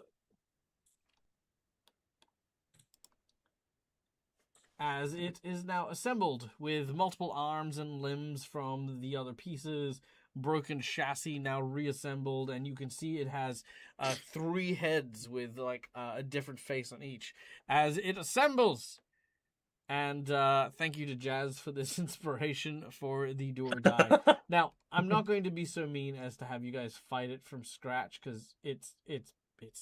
As it is now assembled with multiple arms and limbs from the other pieces, broken chassis now reassembled, and you can see it has 3 heads with like a different face on each as it assembles. And thank you to Jazz for this inspiration for the do or die. Now, I'm not going to be so mean as to have you guys fight it from scratch because it's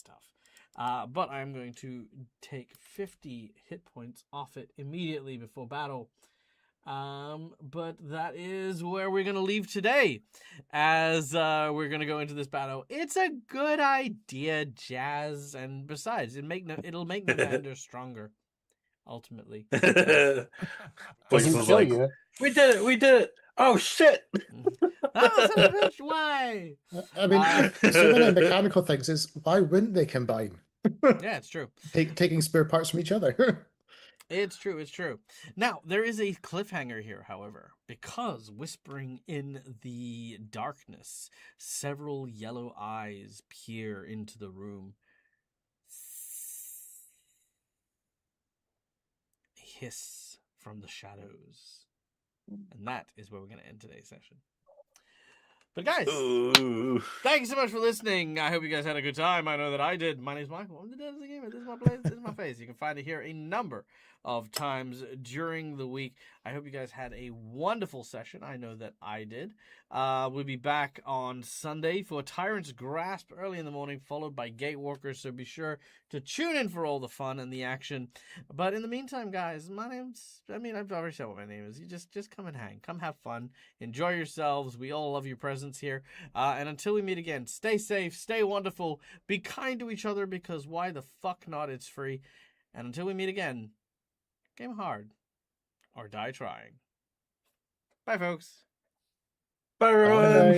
tough. But I'm going to take 50 hit points off it immediately before battle. But that is where we're going to leave today as we're going to go into this battle. It's a good idea, Jazz. And besides, it'll make Navander stronger, ultimately. Blix Doesn't was kill like, you. we did it! Oh shit! Oh, son of a bitch, why? I mean, so many mechanical things is why wouldn't they combine? Yeah, it's true. Taking spare parts from each other. It's true, it's true. Now, there is a cliffhanger here, however, because whispering in the darkness, several yellow eyes peer into the room. A hiss from the shadows. And that is where we're going to end today's session. But guys, Ooh. thank you so much for listening. I hope you guys had a good time. I know that I did. My name's Michael. I'm the Dancing Gamer. This is my place. This is my face. You can find it here a number of times during the week. I hope you guys had a wonderful session. I know that I did. We'll be back on Sunday for Tyrant's Grasp early in the morning, followed by Gatewalkers. So be sure to tune in for all the fun and the action. But in the meantime, guys, I've already said what my name is. You just come and hang. Come have fun. Enjoy yourselves. We all love your presence here. And until we meet again, stay safe, stay wonderful, be kind to each other because why the fuck not? It's free. And until we meet again, game hard or die trying. Bye, folks. Bye, everyone. Bye.